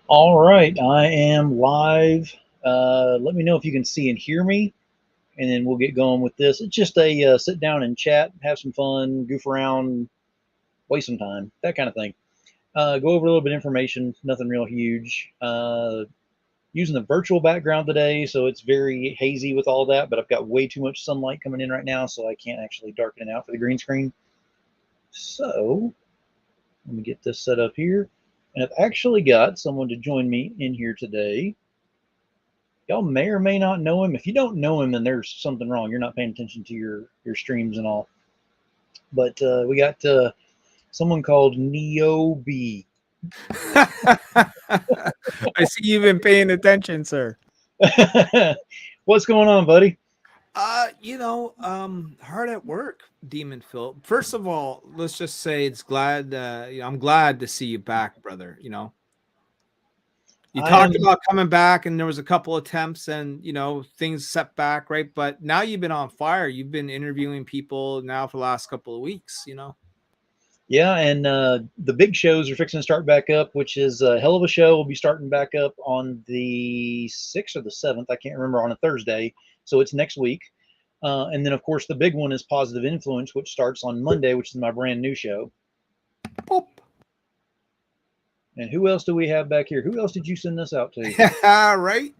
All right, I am live. Let me know if you can see and hear me, and then we'll get going with this. It's just a sit down and chat, have some fun, goof around, waste some time, that kind of thing. Go over a little bit of information, nothing real huge. Using the virtual background today, so it's very hazy with all that, but I've got way too much sunlight coming in right now, so I can't actually darken it out for the green screen. So let me get this set up here. And I've actually got someone to join me in here today. Y'all may or may not know him. If you don't know him, then there's something wrong. You're not paying attention to your streams and all. But we got someone called Neo B. I see you've been paying attention, sir. What's going on, buddy? Hard at work, Demon Phil. First of all, let's just say I'm glad to see you back, brother. You talked about coming back, and there was a couple attempts, and things set back, right? But now you've been on fire. You've been interviewing people now for the last couple of weeks. Yeah, and the big shows are fixing to start back up, which is a hell of a show. Will be starting back up on the 6th or the 7th. I can't remember, on a Thursday. So it's next week. And then, of course, the big one is Positive Influence, which starts on Monday, which is my brand new show. Boop. And who else do we have back here? Who else did you send this out to? Right?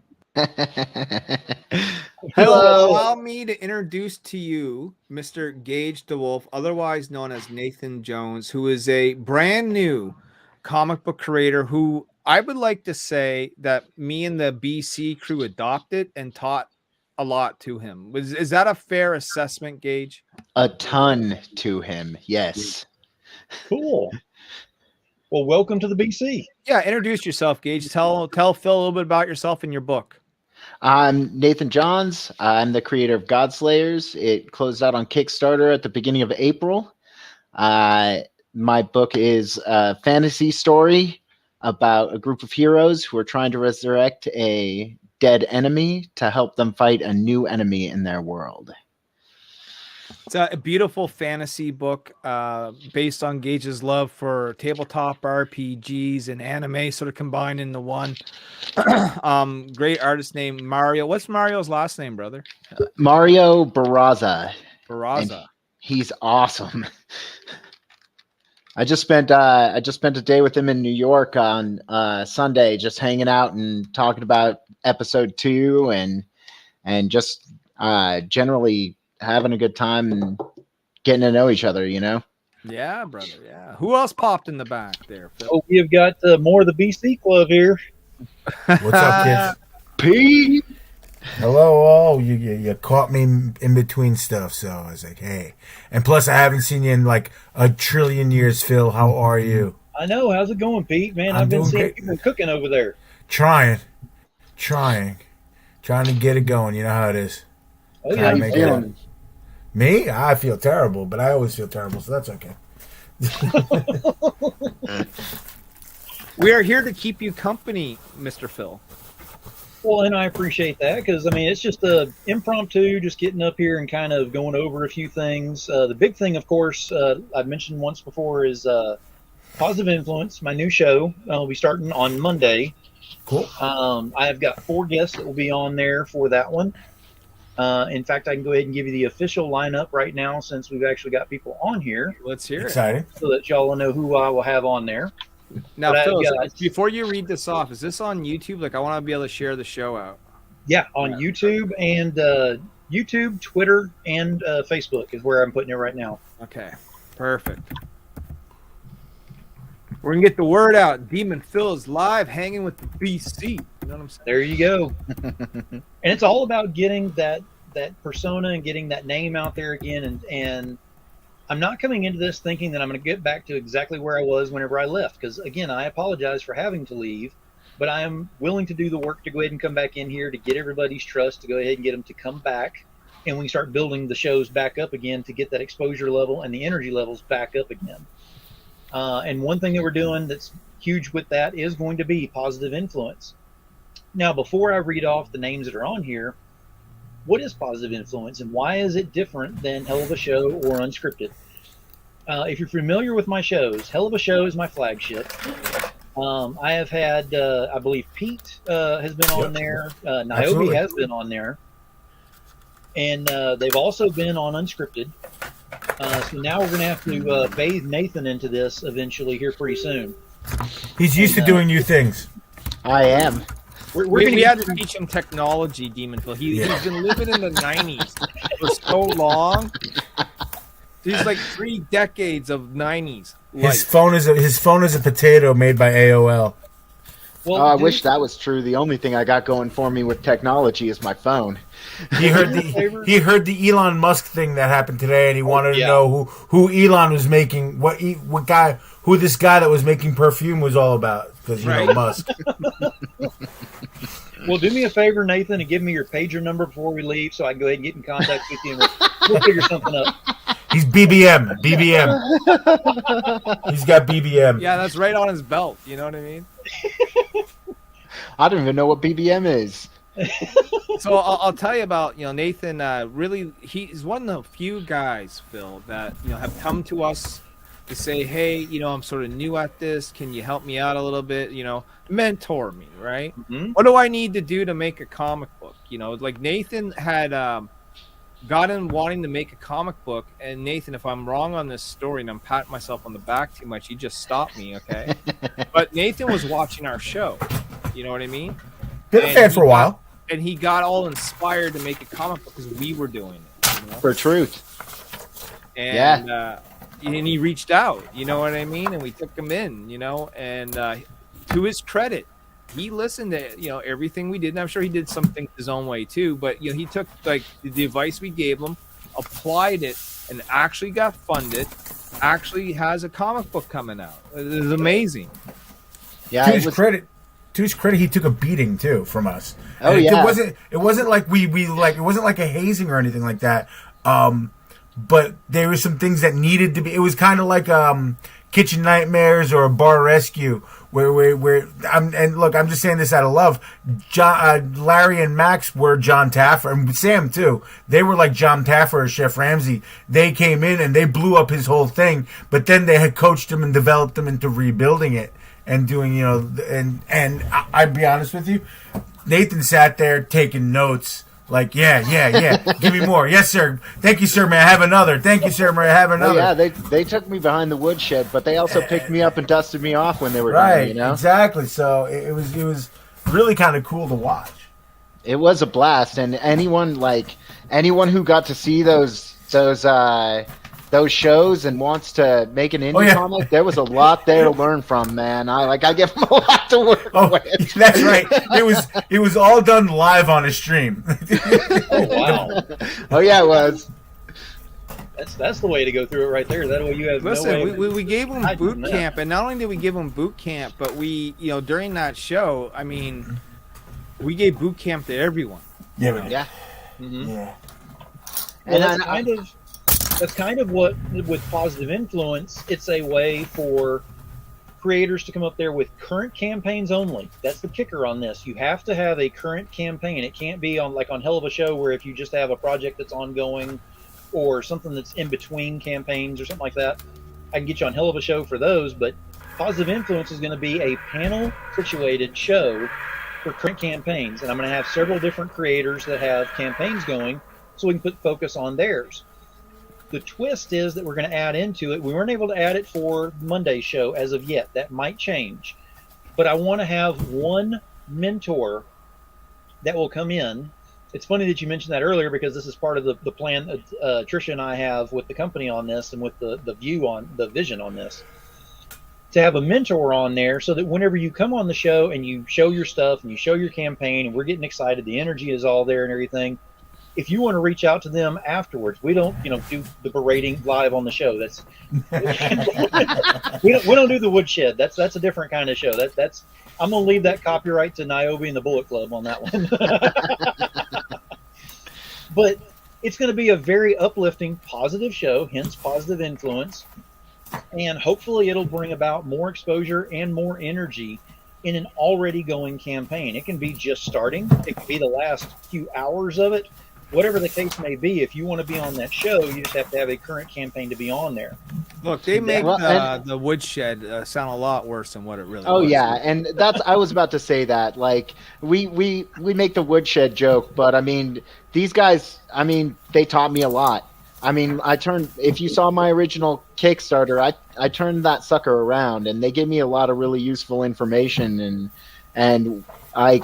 Hello. Allow me to introduce to you Mr. Gage DeWolf, otherwise known as Nathan Jones, who is a brand new comic book creator who I would like to say that me and the BC crew adopted and taught a lot to him. Is that a fair assessment, Gage? A ton to him, yes. Cool. Well, welcome to the BC. Yeah, introduce yourself, Gage. Tell Phil a little bit about yourself and your book. I'm Nathan Johns. I'm the creator of Godslayers. It closed out on Kickstarter at the beginning of April. My book is a fantasy story about a group of heroes who are trying to resurrect a dead enemy to help them fight a new enemy in their world. It's a beautiful fantasy book based on Gage's love for tabletop RPGs and anime sort of combined into one. Great artist named Mario. What's Mario's last name, brother? Mario Barraza. Barraza. He's awesome. I just spent a day with him in New York on Sunday, just hanging out and talking about episode 2 and just generally having a good time and getting to know each other, Yeah, brother. Yeah. Who else popped in the back there, Phil? Oh, we have got more of the BC Club here. What's up, kids? Pete. Hello. Oh, you caught me in between stuff, so I was like, hey. And plus, I haven't seen you in like a trillion years, Phil. How are you? I know. How's it going, Pete? Man, I've been seeing you cooking over there. Trying to get it going. You know how it is. Oh, yeah. How you feeling? Me? I feel terrible, but I always feel terrible, so that's okay. We are here to keep you company, Mr. Phil. Well, and I appreciate that because, I mean, it's just a impromptu, just getting up here and kind of going over a few things. The big thing, of course, I've mentioned once before is Positive Influence, my new show. Will be starting on Monday. Cool. I have got 4 guests that will be on there for that one. In fact, I can go ahead and give you the official lineup right now since we've actually got people on here. Let's hear Exciting. So that y'all will know who I will have on there. Now, Phil, before you read this off, is this on YouTube? Like, I want to be able to share the show out. Yeah, on YouTube and YouTube, Twitter, and Facebook is where I'm putting it right now. Okay, perfect. We're going to get the word out. Demon Phil is live hanging with the BC. You know what I'm saying? There you go. And it's all about getting that persona and getting that name out there again. And I'm not coming into this thinking that I'm going to get back to exactly where I was whenever I left. Because, again, I apologize for having to leave. But I am willing to do the work to go ahead and come back in here to get everybody's trust, to go ahead and get them to come back. And we start building the shows back up again to get that exposure level and the energy levels back up again. And one thing that we're doing that's huge with that is going to be Positive Influence. Now, before I read off the names that are on here, what is Positive Influence and why is it different than Hell of a Show or Unscripted? If you're familiar with my shows, Hell of a Show is my flagship. I have had, I believe Pete has been on there. Niobe Absolutely. has been on there. And they've also been on Unscripted. So now we're going to have to bathe Nathan into this eventually here pretty soon. He's used to doing new things. I am. We're We going to had to teach him technology, Demon Phil. He's been living in the 90s for so long. He's like 3 decades of 90s life. His phone is a potato made by AOL. Well, I wish that was true. The only thing I got going for me with technology is my phone. He heard the Elon Musk thing that happened today, and he wanted to know who Elon was making, who this guy that was making perfume was all about, because you know Musk. Well, do me a favor, Nathan, and give me your pager number before we leave, so I can go ahead and get in contact with you, and we'll figure something up. He's BBM. He's got BBM. Yeah, that's right on his belt. You know what I mean? I don't even know what BBM is. So I'll tell you about, Nathan. Really, he's one of the few guys, Phil, that have come to us to say, hey, I'm sort of new at this. Can you help me out a little bit? Mentor me, right? Mm-hmm. What do I need to do to make a comic book? Like Nathan had gotten wanting to make a comic book, and Nathan, if I'm wrong on this story and I'm patting myself on the back too much, you just stop me, okay? But Nathan was watching our show. You know what I mean? Been a fan for a while. And he got all inspired to make a comic book because we were doing it. For truth. And and he reached out, you know what I mean? And we took him in, and to his credit, he listened to everything we did, and I'm sure he did some things his own way too. But he took like the advice we gave him, applied it, and actually got funded. Actually has a comic book coming out. It is amazing. Yeah, To his credit, he took a beating too from us. Oh, And yeah. It wasn't like it wasn't like a hazing or anything like that. But there were some things that needed to be. It was kind of like Kitchen Nightmares or a Bar Rescue, where I'm just saying this out of love. Larry and Max were John Taffer, and Sam too. They were like John Taffer or Chef Ramsay. They came in and they blew up his whole thing, but then they had coached him and developed him into rebuilding it and doing, and I'd be honest with you, Nathan sat there taking notes. Like, yeah. Give me more. Yes, sir. Thank you, sir. May I have another? Thank you, sir. May I have another? Oh, yeah, they took me behind the woodshed, but they also picked me up and dusted me off when they were Right, done, exactly. So it was really kind of cool to watch. It was a blast, and anyone who got to see those shows and wants to make an indie comic, there was a lot there to learn from, man. I give them a lot to work with. That's right. It was all done live on a stream. Oh, wow. Oh yeah, it was. That's the way to go through it right there. That way you have Listen, no way we gave him hiding boot from that. camp, and not only did we give him boot camp, but we, during that show, I mean, we gave boot camp to everyone. Yeah. Yeah. Mhm. Yeah. Well, And that's kind of what, with Positive Influence, it's a way for creators to come up there with current campaigns only. That's the kicker on this. You have to have a current campaign. It can't be on Hell of a Show, where if you just have a project that's ongoing or something that's in between campaigns or something like that, I can get you on Hell of a Show for those. But Positive Influence is going to be a panel situated show for current campaigns, and I'm going to have several different creators that have campaigns going, so we can put focus on theirs. The twist is that we're going to add into it. We weren't able to add it for Monday's show as of yet. That might change. But I want to have one mentor that will come in. It's funny that you mentioned that earlier, because this is part of the plan Trisha and I have with the company on this, and with the vision on this. To have a mentor on there, so that whenever you come on the show and you show your stuff and you show your campaign and we're getting excited, the energy is all there and everything. If you want to reach out to them afterwards, we don't, do the berating live on the show. That's we don't do the woodshed. That's a different kind of show. That's I'm gonna leave that copyright to Niobe and the Bullet Club on that one. But it's going to be a very uplifting, positive show, hence Positive Influence, and hopefully it'll bring about more exposure and more energy in an already going campaign. It can be just starting. It can be the last few hours of it. whatever the case may be, if you want to be on that show, you just have to have a current campaign to be on there. Look, they make Well, the woodshed sound a lot worse than what it really Oh was. yeah, and that's I was about to say that. Like we make the woodshed joke, but I mean these guys. I mean they taught me a lot. I mean if you saw my original Kickstarter, I turned that sucker around, and they gave me a lot of really useful information and I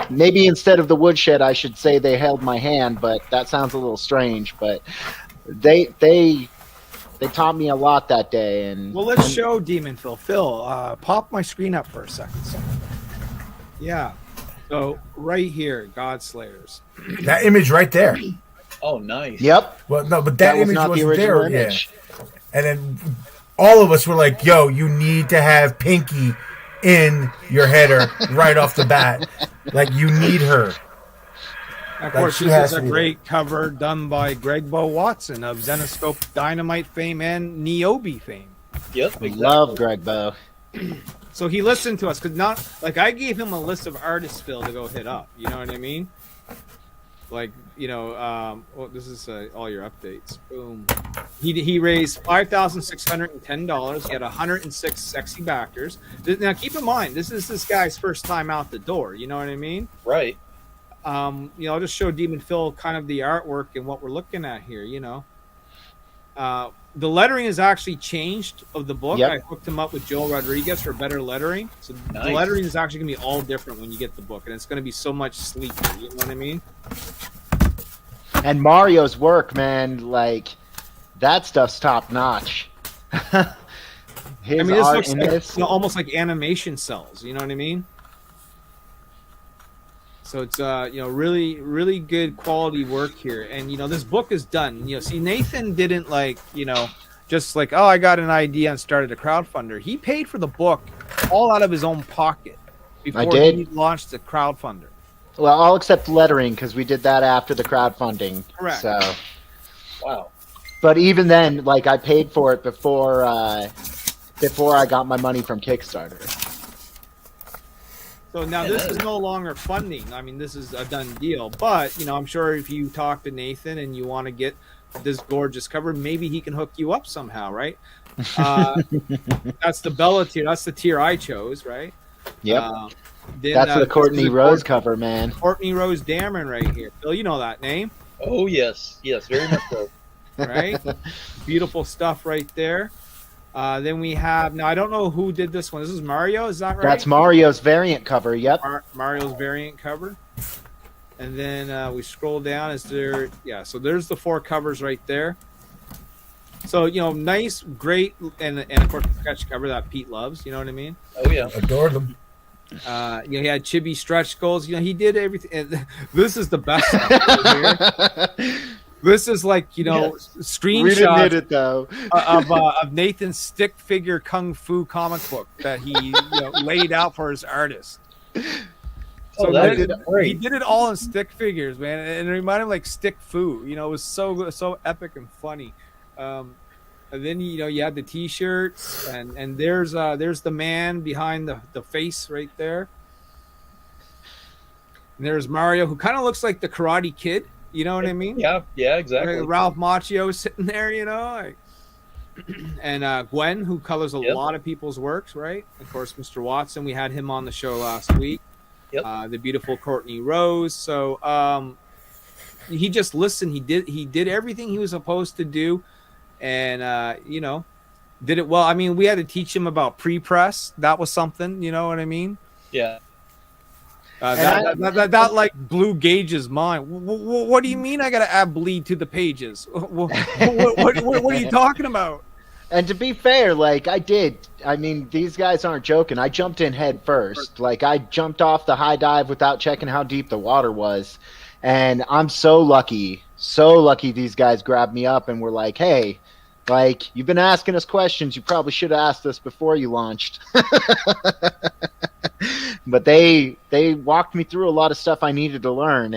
maybe instead of the woodshed I should say they held my hand, but that sounds a little strange. But they taught me a lot that day. And well, let's show Demon Phil. Phil, pop my screen up for a second. Yeah. So right here, Godslayers. That image right there. Oh, nice. Yep. Well, no, but that was image not the wasn't original there. image. Yeah. And then all of us were like, "Yo, you need to have Pinky in your header right off the bat. Like you need her." Of Like, course, she this has is to a be great cover done by Greg Bo Watson of Zenoscope Dynamite fame and Niobe fame. Yep. Exactly. Love Greg Bow. So he listened to us because not like I gave him a list of artists, Phil, to go hit up. You know what I mean? Like well, this is all your updates. Boom. He raised $5,610. He had 106 sexy backers. Now keep in mind, this is this guy's first time out the door. You know what I mean? Right. I'll just show Demon Phil kind of the artwork and what we're looking at here. The lettering is actually changed of the book. Yep. I hooked him up with Joel Rodriguez for better lettering. So Nice. the lettering is actually going to be all different when you get the book, and it's going to be so much sleeker. You know what I mean? And Mario's work, man, like that stuff's top notch. His I mean, this art looks in like, this. almost like animation cells. You know what I mean? So it's really really good quality work here, and this book is done. See, Nathan didn't just like, oh, I got an idea and started a crowdfunder. He paid for the book all out of his own pocket before did. he launched the crowdfunder. Well, all except lettering because we did that after the crowdfunding. Correct. So, Wow. but even then, like I paid for it before I got my money from Kickstarter. So now this is no longer funding. I mean, this is a done deal. But I'm sure if you talk to Nathan and you want to get this gorgeous cover, maybe he can hook you up somehow, right? That's the Bella tier. That's the tier I chose, right? Yep. Then, That's the this Courtney is Rose cover, man. Courtney Rose Dameron right here. Phil, you know that name, Oh, yes. Yes, very much so. right? Beautiful stuff right there. Then we have, now I don't know who did this one. This is Mario, is that right? That's Mario's variant cover. Yep. Mario's variant cover. And then we scroll down. So there's the 4 covers right there. So, nice, great, and of course the sketch cover that Pete loves, you know what I mean? Oh, yeah. Adore them. He had chibi stretch goals. He did everything. And this is the best stuff right here. This is like, Yes. screenshots We didn't hit it though. of Nathan's stick figure kung fu comic book that he laid out for his artist. Oh, that is he great. did it all in stick figures, man, and it reminded him like stick fu. It was so epic and funny. And then you had the T-shirts, and there's the man behind the face right there. And there's Mario, who kind of looks like the Karate Kid. You know what I mean? Yeah, exactly. Ralph Macchio sitting there, and Gwen, who colors a lot of people's works, right? Of course, Mr. Watson, we had him on the show last week. Yep. The beautiful Courtney Rose. So he just listened. He did everything he was supposed to do, and did it well. I mean, we had to teach him about pre-press. That was something. You know what I mean? Yeah. That like blew Gage's mind. What do you mean I got to add bleed to the pages? What are you talking about? And to be fair, like I mean, these guys aren't joking. I jumped in head first. Like I jumped off the high dive without checking how deep the water was. And I'm so lucky these guys grabbed me up and were like, hey, like, you've been asking us questions. You probably should have asked us before you launched. But they walked me through a lot of stuff I needed to learn,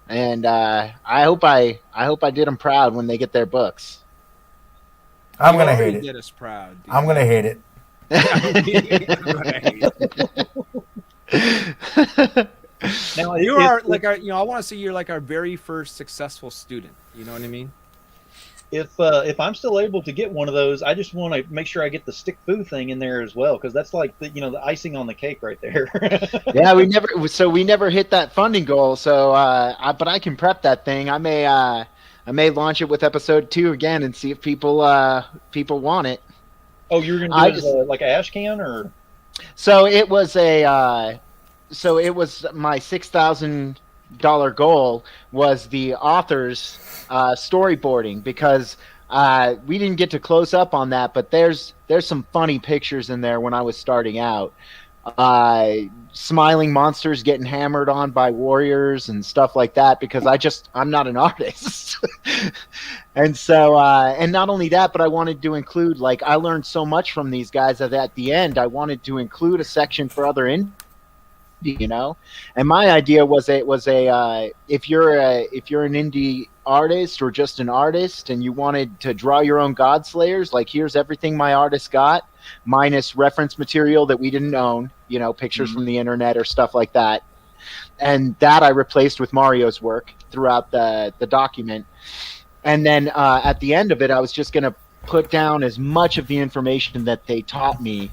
and I hope I did them proud when they get their books. I'm gonna hate Get it. us proud. Dude. I'm gonna hate it. I'm gonna hate it. Now, You are like our, I want to say you're like our very first successful student. You know what I mean? if I'm still able to get one of those, I just want to make sure I get the stick foo thing in there as well, because that's like the icing on the cake right there. Yeah, we never hit that funding goal. So, but I can prep that thing. I may launch it with episode 2 again and see if people want it. Oh, you were gonna do it as like a ash can, or? So it was my $6,000 goal was the author's storyboarding, because we didn't get to close up on that, but there's some funny pictures in there when I was starting out. Smiling monsters getting hammered on by warriors and stuff like that, because I'm not an artist. And so, and not only that, but I wanted to include, like, I learned so much from these guys that at the end, I wanted to include a section for other indie, and my idea was if you're an indie artist or just an artist and you wanted to draw your own Godslayers, like, here's everything my artist got, minus reference material that we didn't own, pictures from the internet or stuff like that. And that I replaced with Mario's work throughout the document. And then at the end of it, I was just going to put down as much of the information that they taught me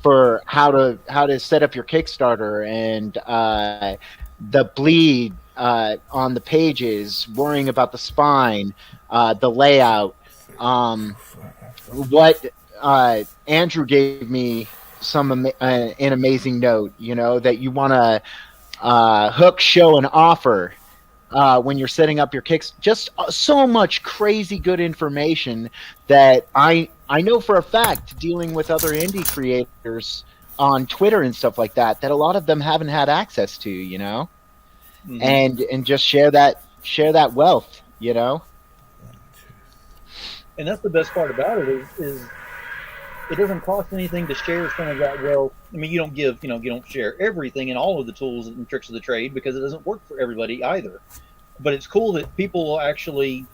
for how to set up your Kickstarter, and the bleed on the pages, worrying about the spine, the layout. What Andrew gave me an amazing note, that you want to hook, show, and offer when you're setting up your kicks. Just so much crazy good information that I know for a fact, dealing with other indie creators on Twitter and stuff like that, that a lot of them haven't had access to, mm-hmm. and just share that wealth, And that's the best part about it is it doesn't cost anything to share some of that wealth. I mean, you don't share everything and all of the tools and tricks of the trade, because it doesn't work for everybody either. But it's cool that people will actually,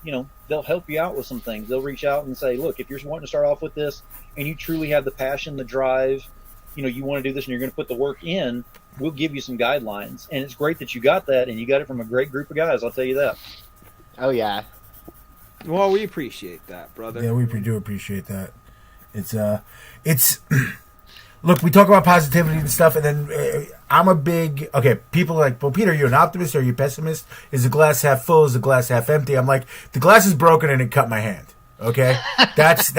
they'll help you out with some things. They'll reach out and say, look, if you're wanting to start off with this and you truly have the passion, the drive, you want to do this and you're going to put the work in, we'll give you some guidelines. And it's great that you got that, and you got it from a great group of guys, I'll tell you that. Oh, yeah. Well, we appreciate that, brother. Yeah, we do appreciate that. It's look, we talk about positivity and stuff, and then I'm a big, people are like, well, Peter, are you an optimist or are you a pessimist? Is the glass half full? Is the glass half empty? I'm like, the glass is broken and it cut my hand. Okay, that's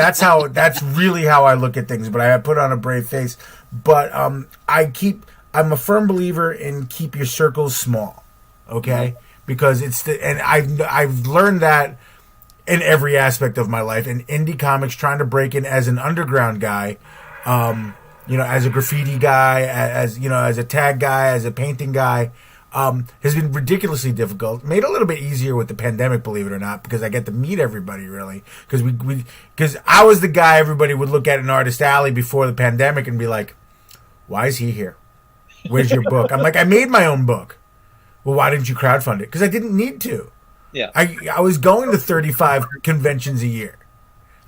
really how I look at things. But I put on a brave face. But I'm a firm believer in keep your circles small. Okay, because and I've learned that in every aspect of my life. In indie comics, trying to break in as an underground guy, as a graffiti guy, as a tag guy, as a painting guy, has been ridiculously difficult. Made a little bit easier with the pandemic, believe it or not, because I get to meet everybody, really. Because I was the guy everybody would look at in Artist Alley before the pandemic and be like, why is he here? Where's your book? I'm like, I made my own book. Well, why didn't you crowdfund it? Because I didn't need to. Yeah. I was going to 35 conventions a year.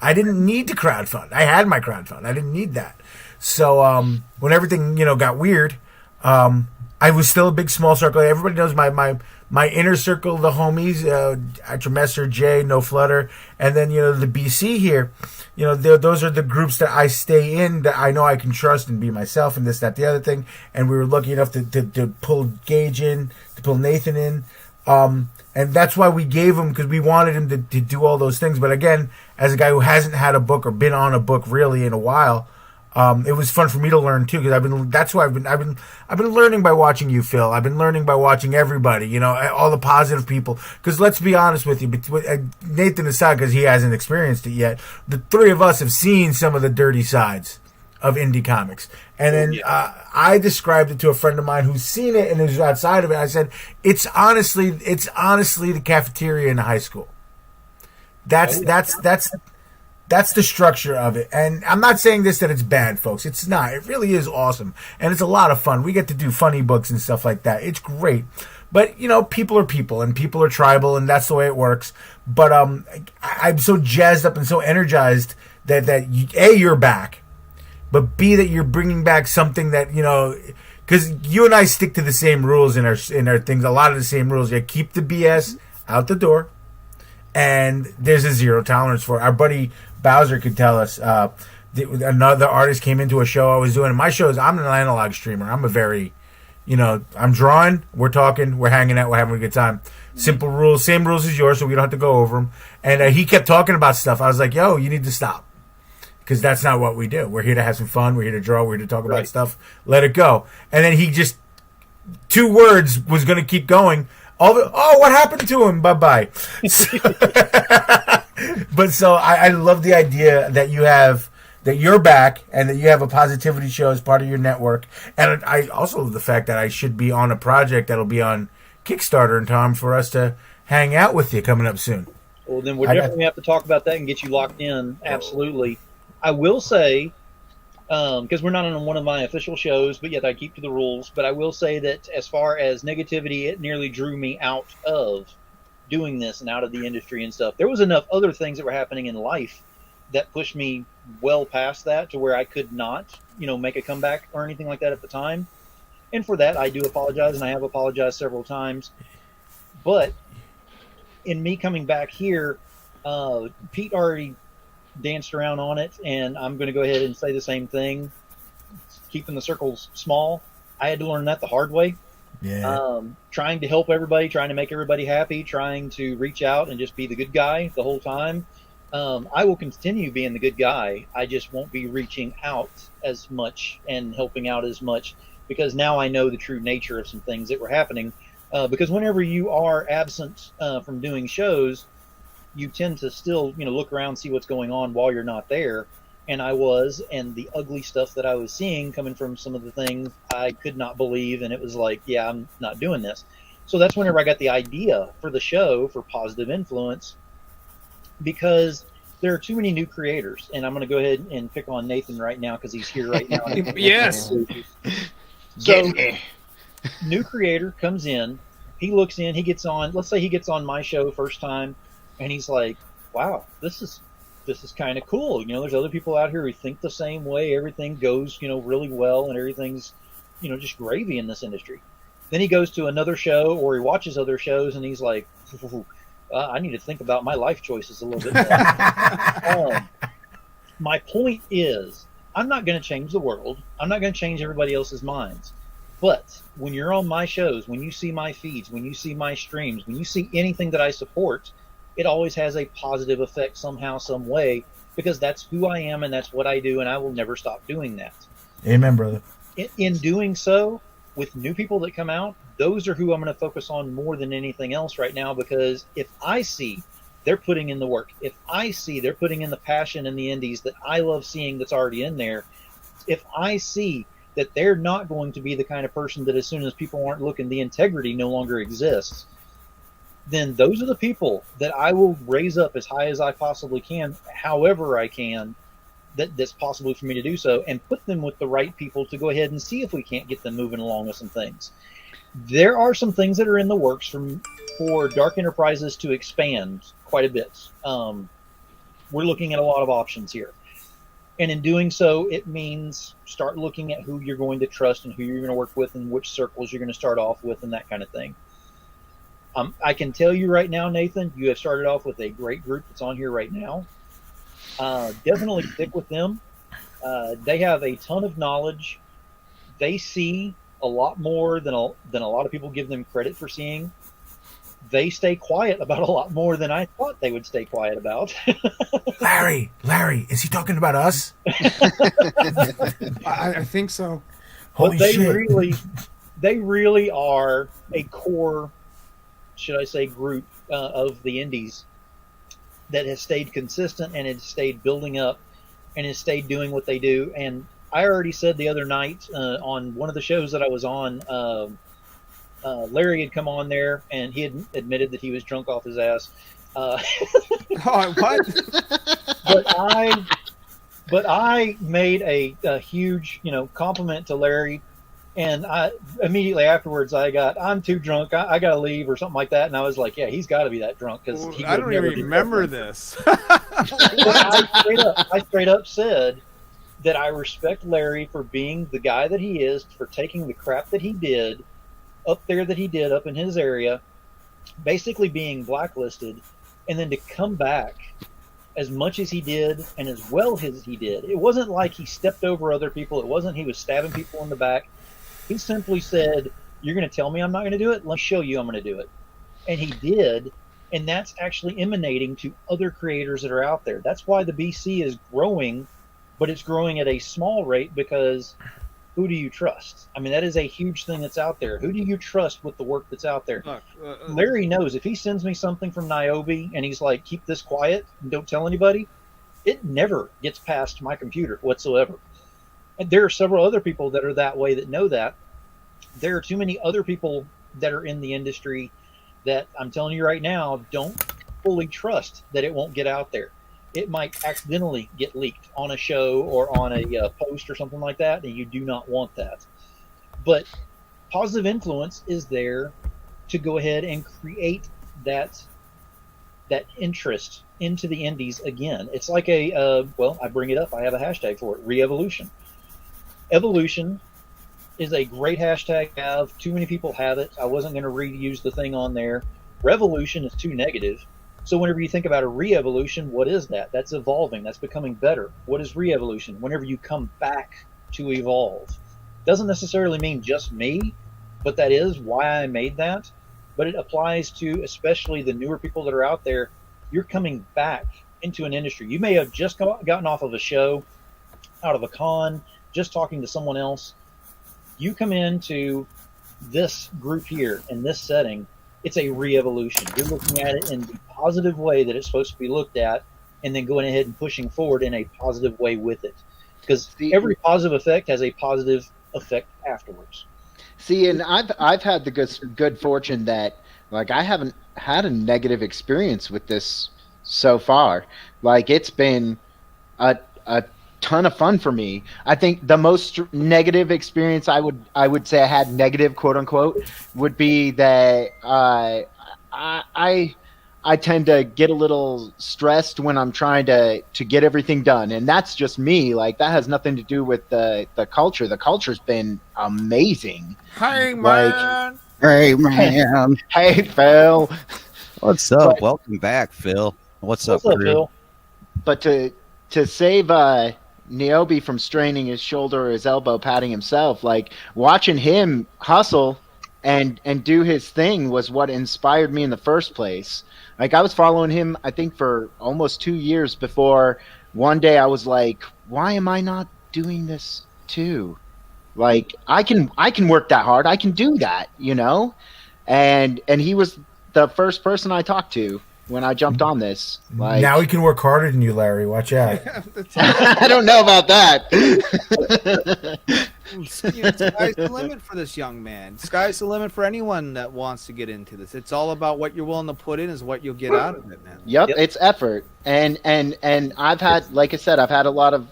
I didn't need to crowdfund. I had my crowdfund. I didn't need that. So when everything got weird, I was still a big small circle. Everybody knows my inner circle, the homies, Tremester, Jay, No Flutter, and then the BC here. Those are the groups that I stay in, that I know I can trust and be myself, and this, that, the other thing. And we were lucky enough to pull Gage in, to pull Nathan in. And that's why we gave him, because we wanted him to do all those things. But again, as a guy who hasn't had a book or been on a book really in a while, it was fun for me to learn too. Because that's why I've been learning by watching you, Phil. I've been learning by watching everybody. All the positive people. Because let's be honest with you, Nathan aside, because he hasn't experienced it yet, the three of us have seen some of the dirty sides of indie comics. And then I described it to a friend of mine who's seen it and is outside of it. I said, it's honestly the cafeteria in a high school. That's the structure of it. And I'm not saying that it's bad, folks. It's not. It really is awesome. And it's a lot of fun. We get to do funny books and stuff like that. It's great. But, people are people, and people are tribal, and that's the way it works. But I'm so jazzed up and so energized that you're back. But B, that you're bringing back something that, because you and I stick to the same rules in our things. A lot of the same rules. Yeah, keep the BS out the door, and there's a zero tolerance for it. Our buddy Bowser could tell us. Another artist came into a show I was doing. And my shows, I'm an analog streamer. I'm a very, I'm drawing, we're talking, we're hanging out, we're having a good time. Simple rules, same rules as yours, so we don't have to go over them. And he kept talking about stuff. I was like, yo, you need to stop. Because that's not what we do. We're here to have some fun. We're here to draw. We're here to talk about stuff. Let it go. And then he just, 2 words was going to keep going. What happened to him? Bye-bye. But so I love the idea that you have, that you're back and that you have a positivity show as part of your network. And I also love the fact that I should be on a project that'll be on Kickstarter in time for us to hang out with you coming up soon. Well, then we'll definitely have to talk about that and get you locked in. Absolutely. I will say, because we're not on one of my official shows, but yet I keep to the rules, but I will say that as far as negativity, it nearly drew me out of doing this and out of the industry and stuff. There was enough other things that were happening in life that pushed me well past that to where I could not, make a comeback or anything like that at the time. And for that, I do apologize, and I have apologized several times. But in me coming back here, Pete already danced around on it, and I'm going to go ahead and say the same thing. Keeping the circles small, I had to learn that the hard way. Yeah. Trying to help everybody, trying to make everybody happy, trying to reach out and just be the good guy the whole time. I will continue being the good guy. I just won't be reaching out as much and helping out as much, because now I know the true nature of some things that were happening. Because whenever you are absent from doing shows, you tend to still, look around, see what's going on while you're not there. And I was, and the ugly stuff that I was seeing coming from some of the things I could not believe. And it was like, yeah, I'm not doing this. So that's whenever I got the idea for the show for Positive Influence, because there are too many new creators. And I'm going to go ahead and pick on Nathan right now because he's here right now. Yes. So, new creator comes in, he looks in, he gets on, let's say he gets on my show first time, and he's like, wow, this is kind of cool. There's other people out here who think the same way. Everything goes, really well, and everything's, just gravy in this industry. Then he goes to another show, or he watches other shows, and he's like, I need to think about my life choices a little bit more. My point is, I'm not going to change the world. I'm not going to change everybody else's minds. But when you're on my shows, when you see my feeds, when you see my streams, when you see anything that I support, it always has a positive effect somehow, some way, because that's who I am and that's what I do, and I will never stop doing that. Amen, brother. In doing so, with new people that come out, those are who I'm going to focus on more than anything else right now, because if I see they're putting in the work, if I see they're putting in the passion in the indies that I love seeing that's already in there, if I see that they're not going to be the kind of person that as soon as people aren't looking, the integrity no longer exists, then those are the people that I will raise up as high as I possibly can, however I can, that's possible for me to do so, and put them with the right people to go ahead and see if we can't get them moving along with some things. There are some things that are in the works for Dark Enterprises to expand quite a bit. We're looking at a lot of options here. And in doing so, it means start looking at who you're going to trust and who you're going to work with and which circles you're going to start off with and that kind of thing. I can tell you right now, Nathan, you have started off with a great group that's on here right now. Definitely stick with them. They have a ton of knowledge. They see a lot more than a lot of people give them credit for seeing. They stay quiet about a lot more than I thought they would stay quiet about. Larry, is he talking about us? I think so. Holy shit. They really are a core, should I say, group of the indies that has stayed consistent and has stayed building up and has stayed doing what they do. And I already said the other night on one of the shows that I was on, Larry had come on there and he had admitted that he was drunk off his ass. What? But I made a huge, compliment to Larry, and I immediately afterwards I'm too drunk. I got to leave or something like that. And I was like, yeah, he's got to be that drunk because I don't even remember this. I straight up said, that I respect Larry for being the guy that he is, for taking the crap that he did up there that he did up in his area, basically being blacklisted, and then to come back as much as he did and as well as he did. It wasn't like he stepped over other people. It wasn't he was stabbing people in the back. He simply said, "You're going to tell me I'm not going to do it? Let me show you I'm going to do it." And he did. And that's actually emanating to other creators that are out there. That's why the BC is growing, but it's growing at a small rate, because who do you trust? I mean, that is a huge thing that's out there. Who do you trust with the work that's out there? Look, Larry knows if he sends me something from Niobe and he's like, keep this quiet and don't tell anybody, it never gets past my computer whatsoever. And there are several other people that are that way that know that. There are too many other people that are in the industry that I'm telling you right now, don't fully trust that it won't get out there. It might accidentally get leaked on a show or on a post or something like that, and you do not want that. But positive influence is there to go ahead and create that interest into the indies again. It's like I bring it up. I have a hashtag for it, re-evolution. Evolution is a great hashtag to have. Too many people have it. I wasn't going to reuse the thing on there. Revolution is too negative. So whenever you think about a re-evolution, what is that? That's evolving. That's becoming better. What is re-evolution? Whenever you come back to evolve. Doesn't necessarily mean just me, but that is why I made that. But it applies to especially the newer people that are out there. You're coming back into an industry. You may have just gotten off of a show, out of a con, just talking to someone else. You come into this group here in this setting, it's a re-evolution. You're looking at it in the positive way that it's supposed to be looked at, and then going ahead and pushing forward in a positive way with it. Because every positive effect has a positive effect afterwards. See, and I've had the good fortune that, like, I haven't had a negative experience with this so far. Like, it's been a ton of fun for me. I think the most negative experience I would say I had, negative quote unquote, would be that I tend to get a little stressed when I'm trying to get everything done, and that's just me. Like, that has nothing to do with the culture. The culture's been amazing. Hey man, Hey man, Hey Phil, what's up? But- Welcome back, Phil. What's up, What's up, crew? Phil? but to save Niobe from straining his shoulder or his elbow, patting himself, like, watching him hustle and do his thing was what inspired me in the first place. Like, I was following him, I think, for almost 2 years before one day I was like, why am I not doing this too? Like, I can work that hard. I can do that, you know? And he was the first person I talked to when I jumped on this. Like, Now he can work harder than you, Larry. Watch out. I don't know about that. Sky's the limit for this young man. Sky's the limit for anyone that wants to get into this. It's all about what you're willing to put in is what you'll get out of it, man. Yep, Yep. it's effort. And I've had, like I said, I've had a lot of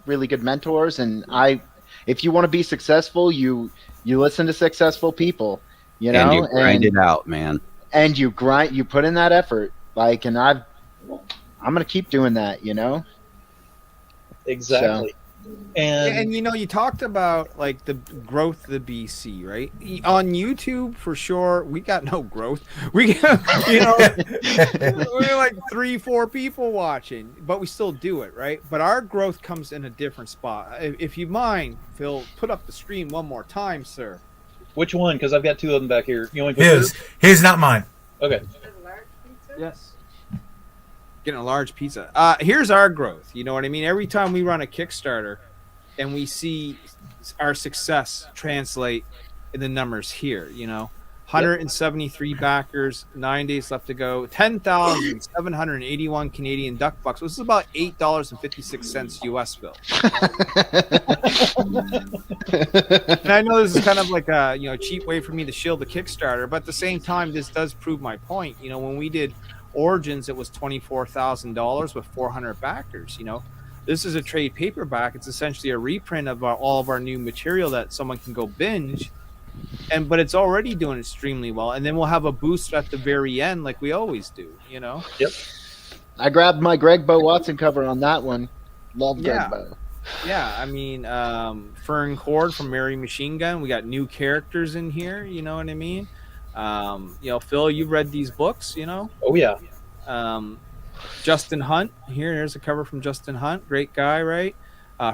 really good mentors, and if you want to be successful, you listen to successful people, you know, And you grind it out, man. and you put in that effort. Like, and I'm gonna keep doing that, you know. Exactly. And you know, you talked about like the growth of the BC, right? On YouTube, for sure, we got no growth. We got, we're like 3-4 people watching, but we still do it, right? But our growth comes in a different spot. If you mind, Phil, put up the stream one more time, sir. Which one? Because I've got two of them back here. You want me to put His, not mine. Okay. Yes. Getting a large pizza. Here's our growth. You know what I mean? Every time we run a Kickstarter and we see our success translate in the numbers here, you know, 173 backers, 9 days left to go, 10,781 Canadian duck bucks. This is about $8.56 US, Bill. And I know this is kind of like a cheap way for me to shield the Kickstarter, but at the same time, this does prove my point. You know, when we did Origins, it was $24,000 with 400 backers. You know, this is a trade paperback. It's essentially a reprint of all of our new material that someone can go binge, but it's already doing extremely well. And then we'll have a boost at the very end, like we always do. You know. Yep. I grabbed my Greg Bo Watson cover on that one. Love Greg Yeah. Bo. Yeah, I mean, Fern Cord from Mary Machine Gun. We got new characters in here. You know what I mean? Phil, you've read these books. Oh yeah. Um, Justin Hunt here. Here's a cover from Justin Hunt. Great guy, right?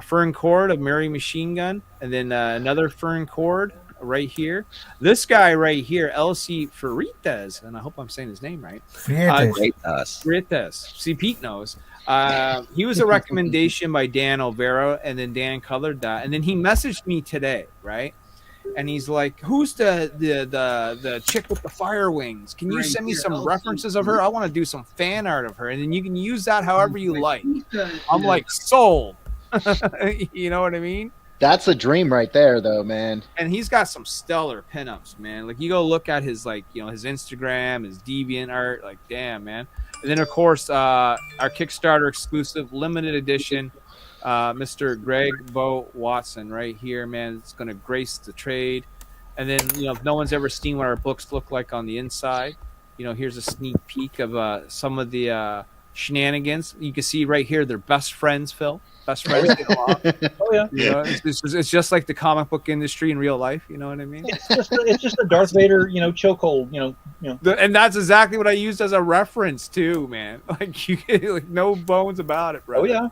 Fern Cord of Mary Machine Gun, and then another Fern Cord right here. This guy right here, LC Freitas, and I hope I'm saying his name right. Freitas. Freitas. See, Pete knows. He was a recommendation by Dan Olvera, and then Dan colored that, and then he messaged me today, right? And he's like, "Who's the chick with the fire wings? Can you send me some references of her? I want to do some fan art of her, and then you can use that however you like." I'm like, sold. You know what I mean? That's a dream right there, though, man. And he's got some stellar pinups, man. Like, you go look at his his Instagram, his Deviant art, like, damn, man. And then of course our Kickstarter exclusive limited edition, Mr. Greg Bo Watson right here, man. It's gonna grace the trade. And then if no one's ever seen what our books look like on the inside, here's a sneak peek of some of the shenanigans. You can see right here they're best friends, Phil. Best friends. Oh yeah. It's just like the comic book industry in real life. You know what I mean? It's just a Darth Vader, chokehold. And that's exactly what I used as a reference too, man. Like no bones about it, bro. Oh yeah.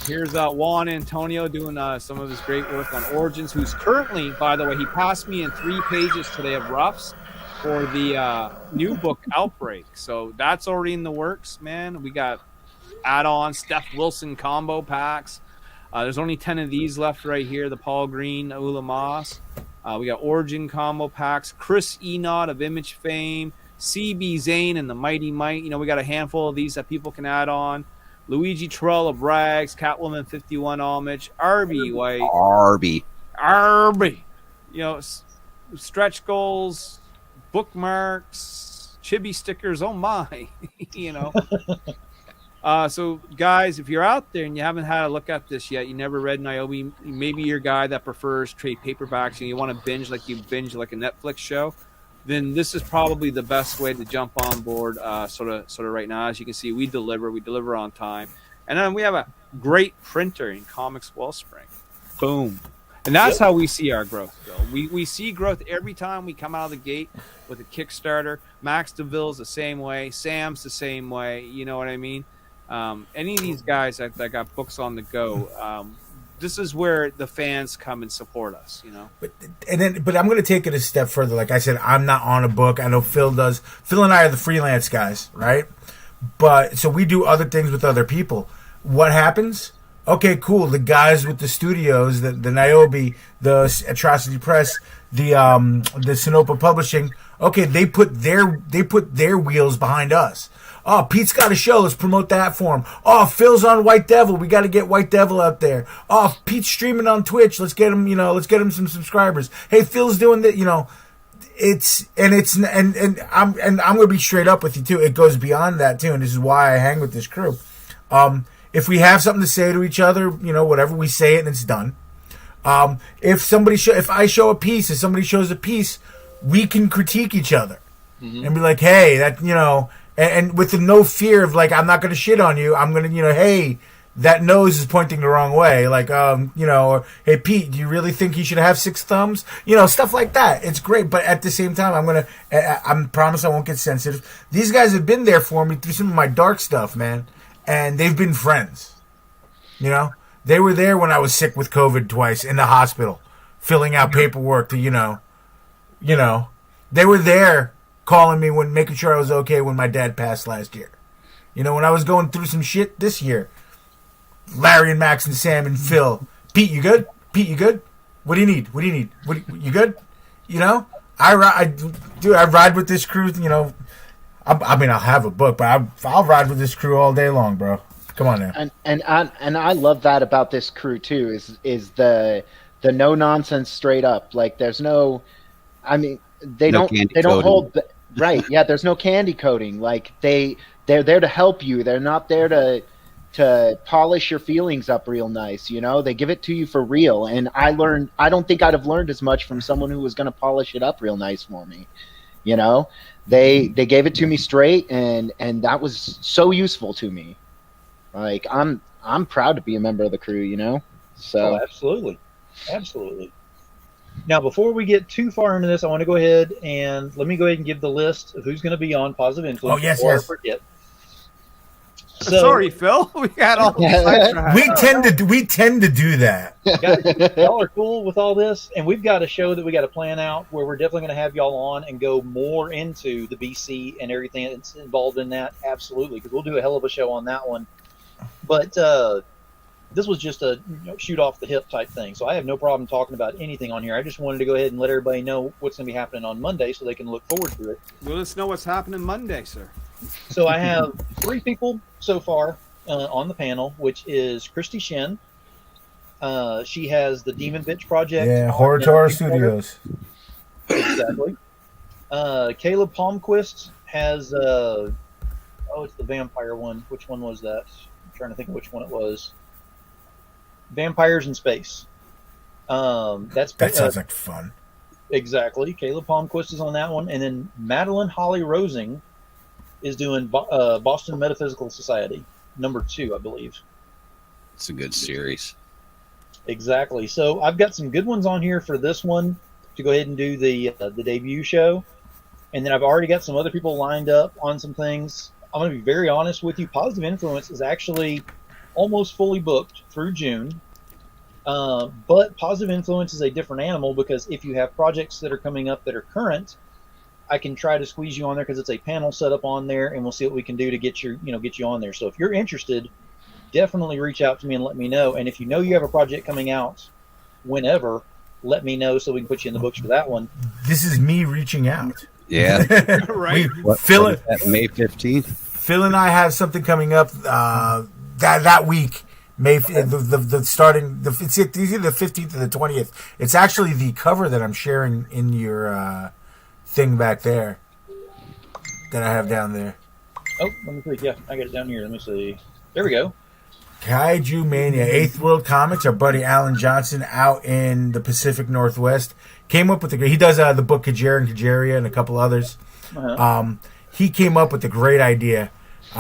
Here's Juan Antonio doing some of his great work on Origins, who's currently, by the way, he passed me in 3 pages today of roughs for the new book Outbreak. So that's already in the works, man. We got add-on Steph Wilson combo packs. There's only 10 of these left right here. The Paul Green, Ula Moss. We got Origin combo packs. Chris Enod of Image fame. CB Zane and the Mighty Might. We got a handful of these that people can add on. Luigi Terrell of Rags. Catwoman 51 homage. Arby White. Arby. Stretch goals, bookmarks, chibi stickers. Oh my. So guys, if you're out there and you haven't had a look at this yet, you never read Niobe, maybe you're a guy that prefers trade paperbacks and you want to binge like a Netflix show, then this is probably the best way to jump on board sort of right now. As you can see, we deliver on time. And then we have a great printer in Comics Wellspring. Boom. And that's how we see our growth, Bill. We see growth every time we come out of the gate with a Kickstarter. Max DeVille's the same way. Sam's the same way. You know what I mean? Any of these guys that got books on the go, this is where the fans come and support us, But I'm going to take it a step further. Like I said, I'm not on a book. I know Phil does. Phil and I are the freelance guys, right? But so we do other things with other people. What happens? Okay, cool. The guys with the studios, the Niobe, the Atrocity Press, the Sinopa Publishing. Okay, they put their wheels behind us. Oh, Pete's got a show. Let's promote that for him. Oh, Phil's on White Devil. We got to get White Devil out there. Oh, Pete's streaming on Twitch. Let's get him. Let's get him some subscribers. Hey, Phil's doing that. I'm gonna be straight up with you too. It goes beyond that too, and this is why I hang with this crew. If we have something to say to each other, whatever, we say it and it's done. If I show a piece, if somebody shows a piece, we can critique each other and be like, hey, that and with no fear of like, I'm not going to shit on you. I'm going to, hey, that nose is pointing the wrong way. Like, or, hey, Pete, do you really think he should have 6 thumbs? Stuff like that. It's great. But at the same time, I promise I won't get sensitive. These guys have been there for me through some of my dark stuff, man. And they've been friends. They were there when I was sick with COVID twice in the hospital, filling out paperwork to, they were there calling me making sure I was okay when my dad passed last year. When I was going through some shit this year. Larry and Max and Sam and Phil. Pete, you good? Pete, you good? What do you need? You good? I ride with this crew, I'll have a book, but I'll ride with this crew all day long, bro. Come on now. And I love that about this crew too. Is the no nonsense, straight up. Like there's no, they don't hold right. Yeah, there's no candy coating. Like they're there to help you. They're not there to polish your feelings up real nice. They give it to you for real. And I don't think I'd have learned as much from someone who was going to polish it up real nice for me. They gave it to me straight, and that was so useful to me. Like I'm proud to be a member of the crew. So absolutely. Absolutely. Now, before we get too far into this, I want to go ahead and give the list of who's going to be on Positive Influence. Oh, yes, before yes. I forget. So, Sorry, Phil. We had all sidetracked. We tend to do that. guys, y'all are cool with all this, and we've got a show that we got to plan out where we're definitely going to have y'all on and go more into the BC and everything that's involved in that. Absolutely, because we'll do a hell of a show on that one. But this was just a shoot off the hip type thing, so I have no problem talking about anything on here. I just wanted to go ahead and let everybody know what's going to be happening on Monday so they can look forward to it. Let us know what's happening Monday, sir. So I have 3 people so far on the panel, which is Christy Shin. She has the Demon Bitch Project. Yeah, Horror Tower Studios. Exactly. Caleb Palmquist has it's the vampire one. Which one was that? I'm trying to think of which one it was. Vampires in Space. That sounds like fun. Exactly. Caleb Palmquist is on that one, and then Madeline Holly Rosing is doing Boston Metaphysical Society #2, I believe. It's a good series. Exactly. So I've got some good ones on here for this one to go ahead and do the debut show, and then I've already got some other people lined up on some things. I'm going to be very honest with you. Positive Influence is actually almost fully booked through June, but Positive Influence is a different animal because if you have projects that are coming up that are current, I can try to squeeze you on there because it's a panel set up on there, and we'll see what we can do to get you on there. So if you're interested, definitely reach out to me and let me know. And if you know you have a project coming out, whenever, let me know so we can put you in the books for that one. This is me reaching out. Yeah. Right. Phil, What is that, May 15th? Phil and I have something coming up that week. It's either the 15th or the 20th. It's actually the cover that I'm sharing in your thing back there that I have down there. Oh, let me see. Yeah, I got it down here. Let me see. There we go. Kaiju Mania, 8th World Comics. Our buddy Alan Johnson out in the Pacific Northwest came up with he does the book Kajera and Kajeria and a couple others. Uh-huh. He came up with a great idea.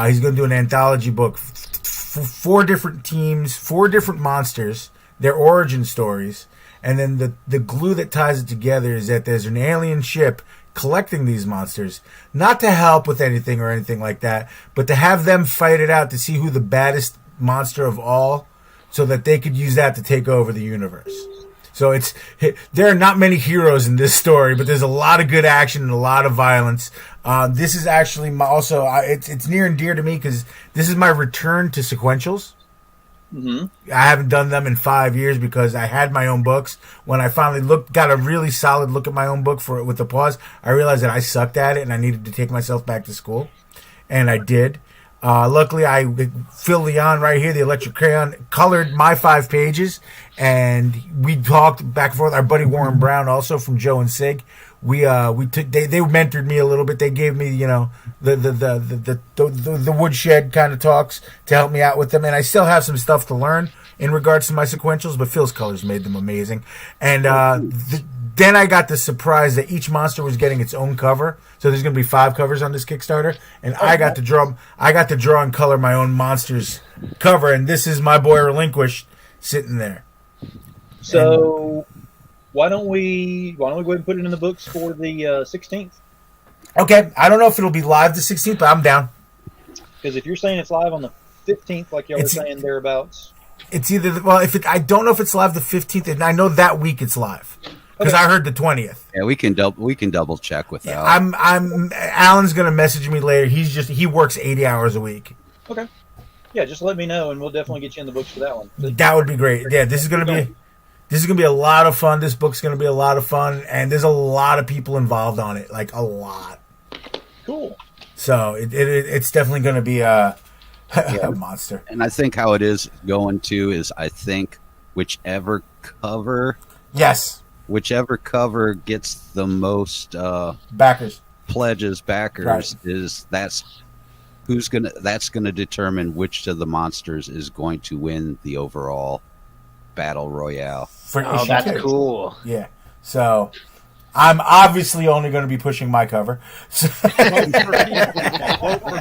He's going to do an anthology book, 4 different teams, 4 different monsters, their origin stories, and then the glue that ties it together is that there's an alien ship collecting these monsters, not to help with anything or anything like that, but to have them fight it out to see who the baddest monster of all, so that they could use that to take over the universe. So there are not many heroes in this story, but there's a lot of good action and a lot of violence. This is actually it's near and dear to me because this is my return to sequentials. Mm-hmm. I haven't done them in 5 years because I had my own books. When I finally got a really solid look at my own book with the pause, I realized that I sucked at it and I needed to take myself back to school, and I did. Luckily, Phil Leon right here, the Electric Crayon, colored my 5 pages, and we talked back and forth. Our buddy Warren Brown, also from Joe and Sig, they mentored me a little bit. They gave me, the woodshed kind of talks to help me out with them, and I still have some stuff to learn in regards to my sequentials. But Phil's colors made them amazing, and then I got the surprise that each monster was getting its own cover. So there's going to be 5 covers on this Kickstarter, and I got to draw and color my own monster's cover, and this is my boy Relinquished sitting there. So why don't we go ahead and put it in the books for the 16th? Okay, I don't know if it'll be live the 16th, but I'm down. Because if you're saying it's live on the 15th, like y'all were saying thereabouts, it's either I don't know if it's live the 15th, and I know that week it's live. Because I heard the 20th. Yeah, we can double check with that. Alan's gonna message me later. He works 80 hours a week. Okay. Yeah, just let me know, and we'll definitely get you in the books for that one. That would be great. Yeah, this is gonna be a lot of fun. This book's gonna be a lot of fun, and there's a lot of people involved on it, like a lot. Cool. So it's definitely gonna be a monster. And I think how it is going to is I think whichever cover gets the most backers right. That's gonna determine which of the monsters is going to win the overall battle royale. That's cool. Yeah. So I'm obviously only going to be pushing my cover. So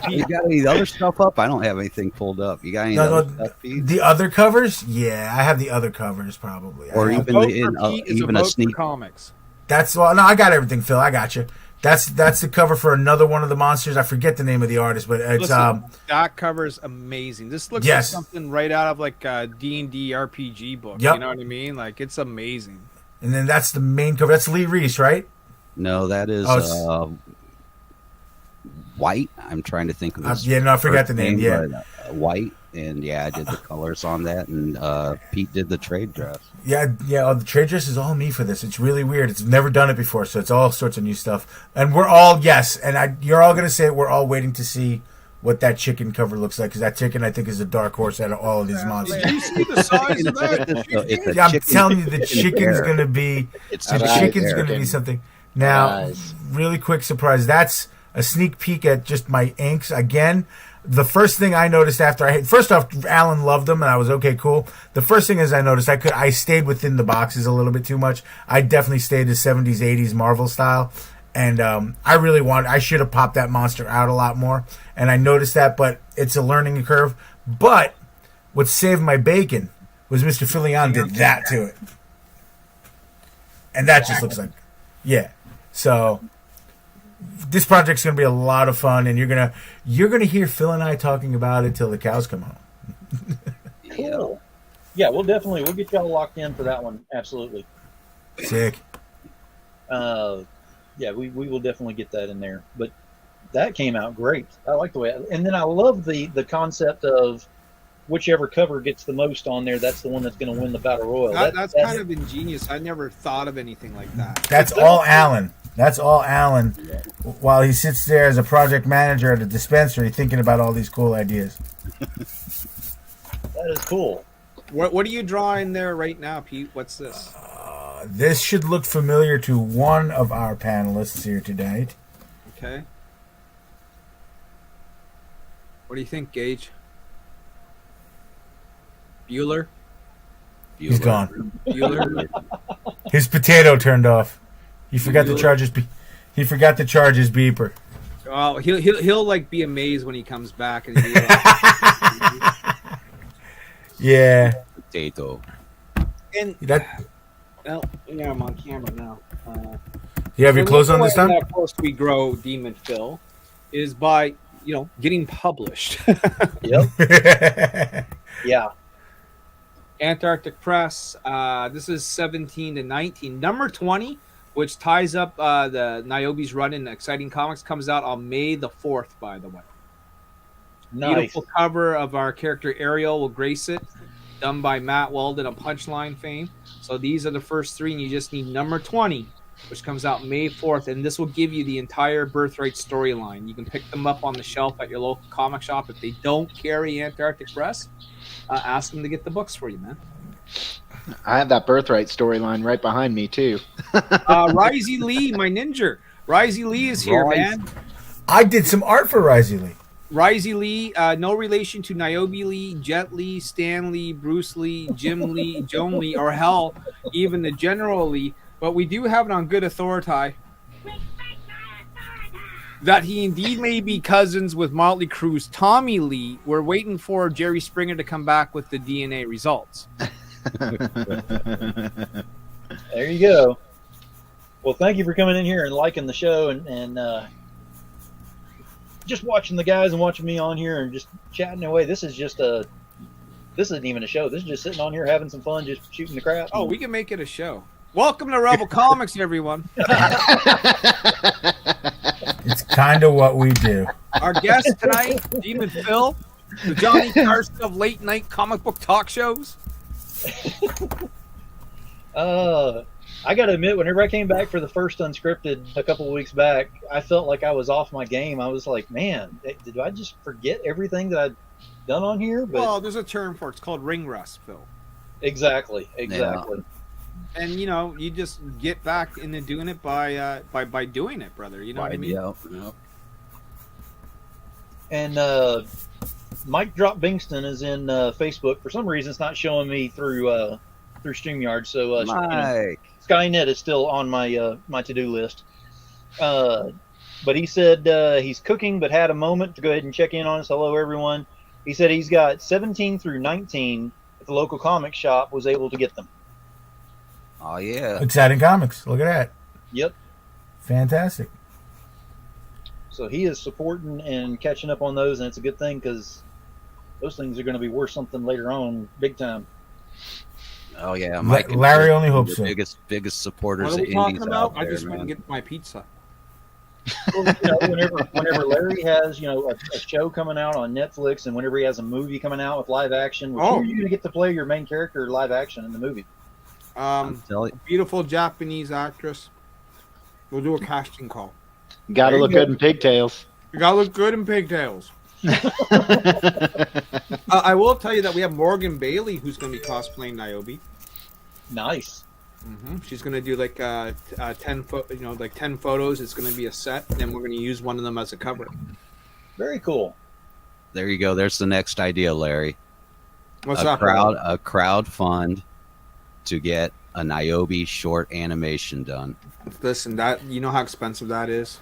You got any other stuff up? I don't have anything pulled up. You got any No, other no, stuff, Pete? the other covers, yeah, I have the other covers probably. Or I have- even Vote in, for Pete is even a vote for sneak. comics. that's well, no, I got everything, Phil. I got you. That's the cover for another one of the monsters. I forget the name of the artist, but it's Listen, that cover is amazing. This looks Yes. like something right out of like a D&D RPG book. Yep. You know what I mean? Like, it's amazing. and then that's the main cover. That's Lee Reese, right? No, that is Oh, it's- White. I'm trying to think of his Yeah, no, I forgot first the name. Yeah, but, White. And yeah, I did the colors on that, and Pete did the trade dress. yeah. Oh, the trade dress is all me for this. It's really weird. It's never done it before, so it's all sorts of new stuff. And we're all you're all gonna say it, we're all waiting to see what that chicken cover looks like, because that chicken I think is a dark horse out of all of these monsters. You see the size of that? It's a Yeah, I'm chicken- telling you, the chicken's bear. gonna be It's the a Alright, chicken's bear. gonna be something. Now, Nice. really quick surprise. That's a sneak peek at just my inks again. The first thing I noticed after first off, Alan loved them, and I was okay, cool. The first thing is I noticed I stayed within the boxes a little bit too much. I definitely stayed to 70s, 80s Marvel style, and I should have popped that monster out a lot more, and I noticed that, but it's a learning curve. But what saved my bacon was Mr. Filion did that to it, and that just looks like, yeah. So this project's going to be a lot of fun, and you're gonna hear Phil and I talking about it till the cows come home. Cool. Yeah, we'll get y'all locked in for that one. Absolutely. Sick. Yeah, we will definitely get that in there. But that came out great. I like the way, and then I love the concept of whichever cover gets the most on there, that's the one that's going to win the battle royal. That's kind of ingenious. I never thought of anything like that. That's all Alan. That's all Alan. While he sits there as a project manager at a dispensary, thinking about all these cool ideas. that is cool. What are you drawing there right now, Pete? What's this? This should look familiar to one of our panelists here tonight. Okay. What do you think, Gage? Bueller? He's gone. Bueller? His potato turned off. He forgot to charge his. He forgot to charge his beeper. Well, he'll like be amazed when he comes back and be like, Yeah. Potato. and That. well, yeah, I'm on camera now. You have your clothes on this time? Of course, we grow Demon Phil is by getting published. Yep. Yeah. Antarctic Press. This is 17 to 19. Number 20, which ties up the Niobe's run in Exciting Comics, comes out on May the 4th, by the way. Nice. Beautiful cover of our character Ariel will grace it, done by Matt Weldon of Punchline fame. So these are the first three, and you just need number 20, which comes out May 4th, and this will give you the entire Birthright storyline. You can pick them up on the shelf at your local comic shop. If they don't carry Antarctic Press, ask them to get the books for you, man. I have that Birthright storyline right behind me too. Risey Lee, my ninja. Risey Lee is here, man. I did some art for Risey Lee. Risey Lee, no relation to Niobe Lee, Jet Lee, Stan Lee, Bruce Lee, Jim Lee, Joan Lee, or hell, even the General Lee. But we do have it on good authority that he indeed may be cousins with Motley Crue's Tommy Lee. We're waiting for Jerry Springer to come back with the DNA results. There you go. Well, thank you for coming in here and liking the show and just watching the guys and watching me on here and just chatting away. This isn't even a show. This is just sitting on here having some fun, just shooting the crap. Oh, we can make it a show. Welcome to Rebel Comics, everyone. It's kind of what we do. Our guest tonight, Demon Phil, the Johnny Carson of late night comic book talk shows. I got to admit, whenever I came back for the first Unscripted a couple of weeks back, I felt like I was off my game. I was like, man, did I just forget everything that I'd done on here? But Well, there's a term for it. It's called ring rust, Phil. exactly. And you just get back into doing it by doing it, brother. You know what I mean? Yep. And Mike Drop Bingston is in Facebook. For some reason, it's not showing me through through StreamYard. So Mike. Skynet is still on my my to-do list. But he said he's cooking, but had a moment to go ahead and check in on us. Hello, everyone. He said he's got 17 through 19 at the local comic shop, was able to get them. Oh yeah. Exciting comics. Look at that. Yep. Fantastic. So he is supporting and catching up on those, and it's a good thing because those things are going to be worth something later on, big time. Oh yeah. Mike and Larry Chris only are hopes the so. biggest supporters What are of we talking indies about? out I there, just want to man. get my pizza. Well, whenever Larry has a show coming out on Netflix, and whenever he has a movie coming out with live action, who are you going to get to play your main character live action in the movie? I'm telling you. Beautiful Japanese actress. We'll do a casting call. Gotta look good in pigtails. You gotta look good in pigtails. I will tell you that we have Morgan Bailey who's going to be cosplaying Niobe. Nice. She's going to do like 10 like 10 photos. It's going to be a set, and we're going to use one of them as a cover. Very cool. There you go. There's the next idea, Larry. What's a up? crowd fund to get a Niobe short animation done. Listen, that you know how expensive that is.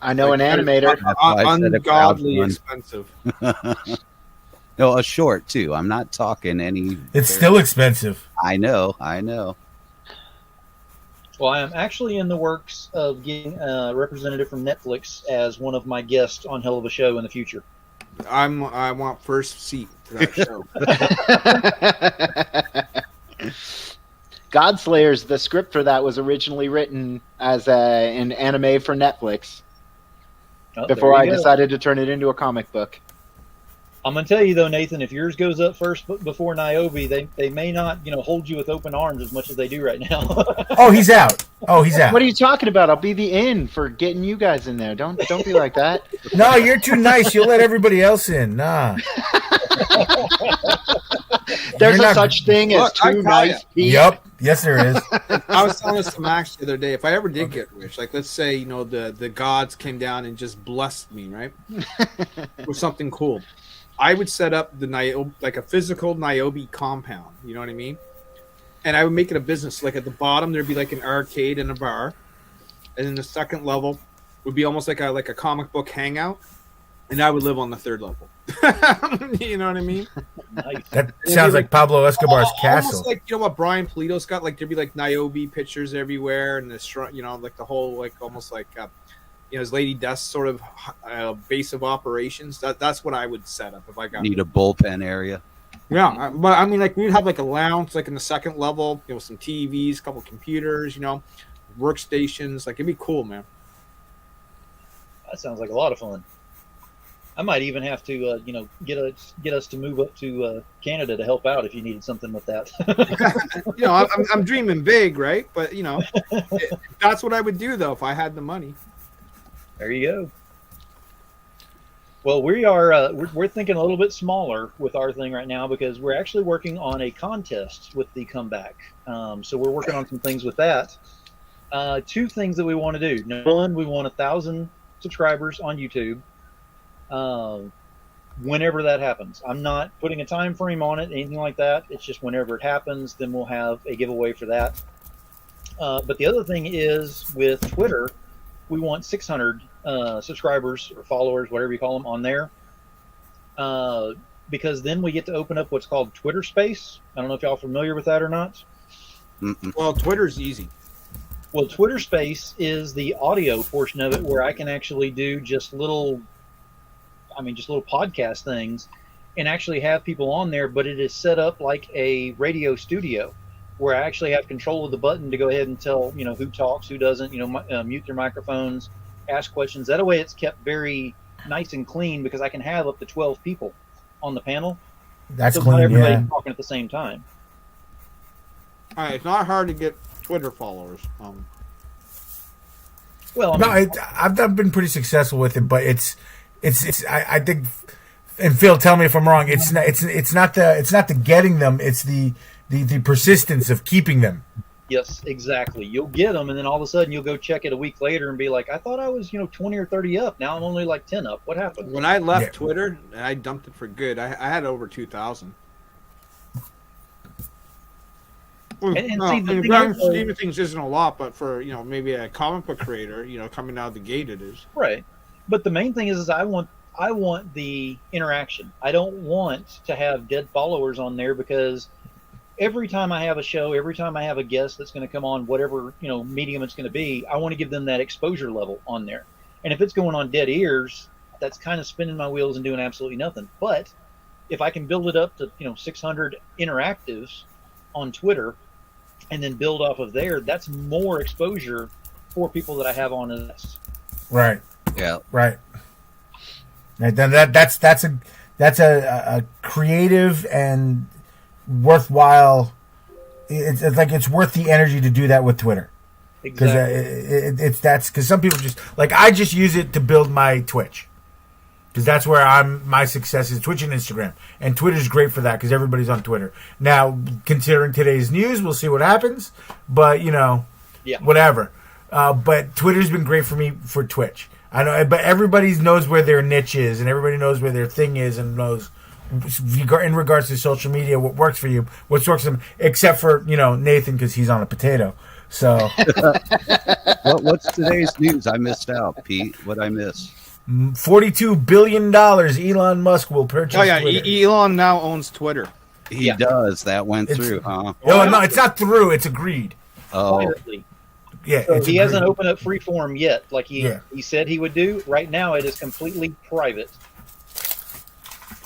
I know an animator. That's why I said a crowd Ungodly fund. expensive. No, a short too. I'm not talking any. It's still expensive. I know. Well, I am actually in the works of getting a representative from Netflix as one of my guests on Hell of a Show in the future. I want first seat to that show. Godslayers, the script for that was originally written as an anime for Netflix Oh, before there I you go. decided to turn it into a comic book. I'm gonna tell you though, Nathan, if yours goes up first before Niobe, they may not hold you with open arms as much as they do right now. Oh, he's out. Oh, he's out. What are you talking about? I'll be the in for getting you guys in there. Don't be like that. No, you're too nice. You'll let everybody else in. Nah. There's You're a not- such thing as Look, I too tell ya. nice people. Yep. Yes, there is. I was telling this to Max the other day. If I ever did get rich, like let's say the gods came down and just blessed me, right, with something cool, I would set up the Niobe, like a physical Niobe compound. You know what I mean? And I would make it a business. Like at the bottom, there'd be like an arcade and a bar, and then the second level would be almost like a comic book hangout, and I would live on the third level. You know what I mean? Nice. That sounds like Pablo Escobar's castle. Almost like what Brian Polito's got. Like there'd be like Niobe pictures everywhere, and like the whole like almost like his Lady Death sort of base of operations. That's what I would set up if I got. Need a bullpen area. Yeah, but I mean, like we'd have like a lounge, like in the second level, some TVs, a couple computers, workstations. Like it'd be cool, man. That sounds like a lot of fun. I might even have to, get us to move up to Canada to help out if you needed something with that. I'm dreaming big, right? But that's what I would do though if I had the money. There you go. Well, we are we're thinking a little bit smaller with our thing right now because we're actually working on a contest with the comeback. So we're working on some things with that. Two things that we want to do. Number one, we want 1,000 subscribers on YouTube. Whenever that happens, I'm not putting a time frame on it, anything like that. It's just whenever it happens, then we'll have a giveaway for that. But the other thing is with Twitter, we want 600 subscribers or followers, whatever you call them, on there. Because then we get to open up what's called Twitter Space. I don't know if y'all are familiar with that or not. Well, Twitter's easy. Well, Twitter Space is the audio portion of it where I can actually do just little podcast things and actually have people on there, but it is set up like a radio studio where I actually have control of the button to go ahead and tell, who talks, who doesn't, mute their microphones, ask questions. That way it's kept very nice and clean because I can have up to 12 people on the panel. That's So not clean, everybody yeah. talking at the same time. All right, it's not hard to get Twitter followers. Well, No, I've been pretty successful with it, but it's I think, and Phil, tell me if I'm wrong. It's not the getting them. It's the persistence of keeping them. yes, exactly. You'll get them, and then all of a sudden you'll go check it a week later and be like, I thought I was 20 or 30 up. Now I'm only like 10 up. What happened? When I left Yeah. Twitter, and I dumped it for good. I had over 2,000. And Well, see, in the the thing grand is, though- scheme of things, isn't a lot, but for maybe a comic book creator, coming out of the gate, it is. right. But the main thing is I want the interaction. I don't want to have dead followers on there, because every time I have a show, every time I have a guest that's going to come on, whatever medium it's going to be, I want to give them that exposure level on there. And if it's going on dead ears, that's kind of spinning my wheels and doing absolutely nothing. But if I can build it up to 600 interactives on Twitter, and then build off of there, that's more exposure for people that I have on this. Right. Yeah. Right. And then that's a creative and worthwhile. It's like it's worth the energy to do that with Twitter, because Exactly. that's because some people just like, I just use it to build my Twitch, because that's where my success is, Twitch and Instagram, and Twitter's great for that because everybody's on Twitter now. Considering today's news, we'll see what happens, but Yeah. whatever. But Twitter's been great for me for Twitch. I know, but everybody knows where their niche is, and everybody knows where their thing is, and knows in regards to social media what works for you, what works for them, except for Nathan, because he's on a potato. So What's today's news? I missed out, Pete. What'd I miss? $42 billion Elon Musk will purchase. Oh yeah, Twitter. Elon now owns Twitter. He Yeah. does. That went It's- through, huh? No, it's not through. It's agreed. Oh, Privately. Yeah, So it's he agreed. hasn't opened up freeform yet, like he Yeah. said he would do. Right now, it is completely private.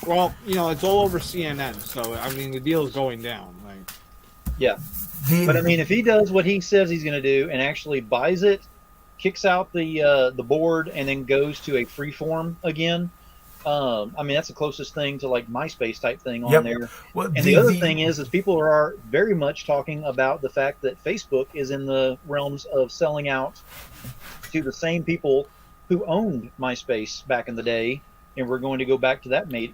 Well, it's all over CNN, so I mean the deal is going down. Like, Yeah. But I mean, if he does what he says he's going to do and actually buys it, kicks out the board, and then goes to a freeform again, I mean that's the closest thing to like MySpace type thing on Yep. there. Well, And the other thing is people are very much talking about the fact that Facebook is in the realms of selling out to the same people who owned MySpace back in the day, and we're going to go back to that way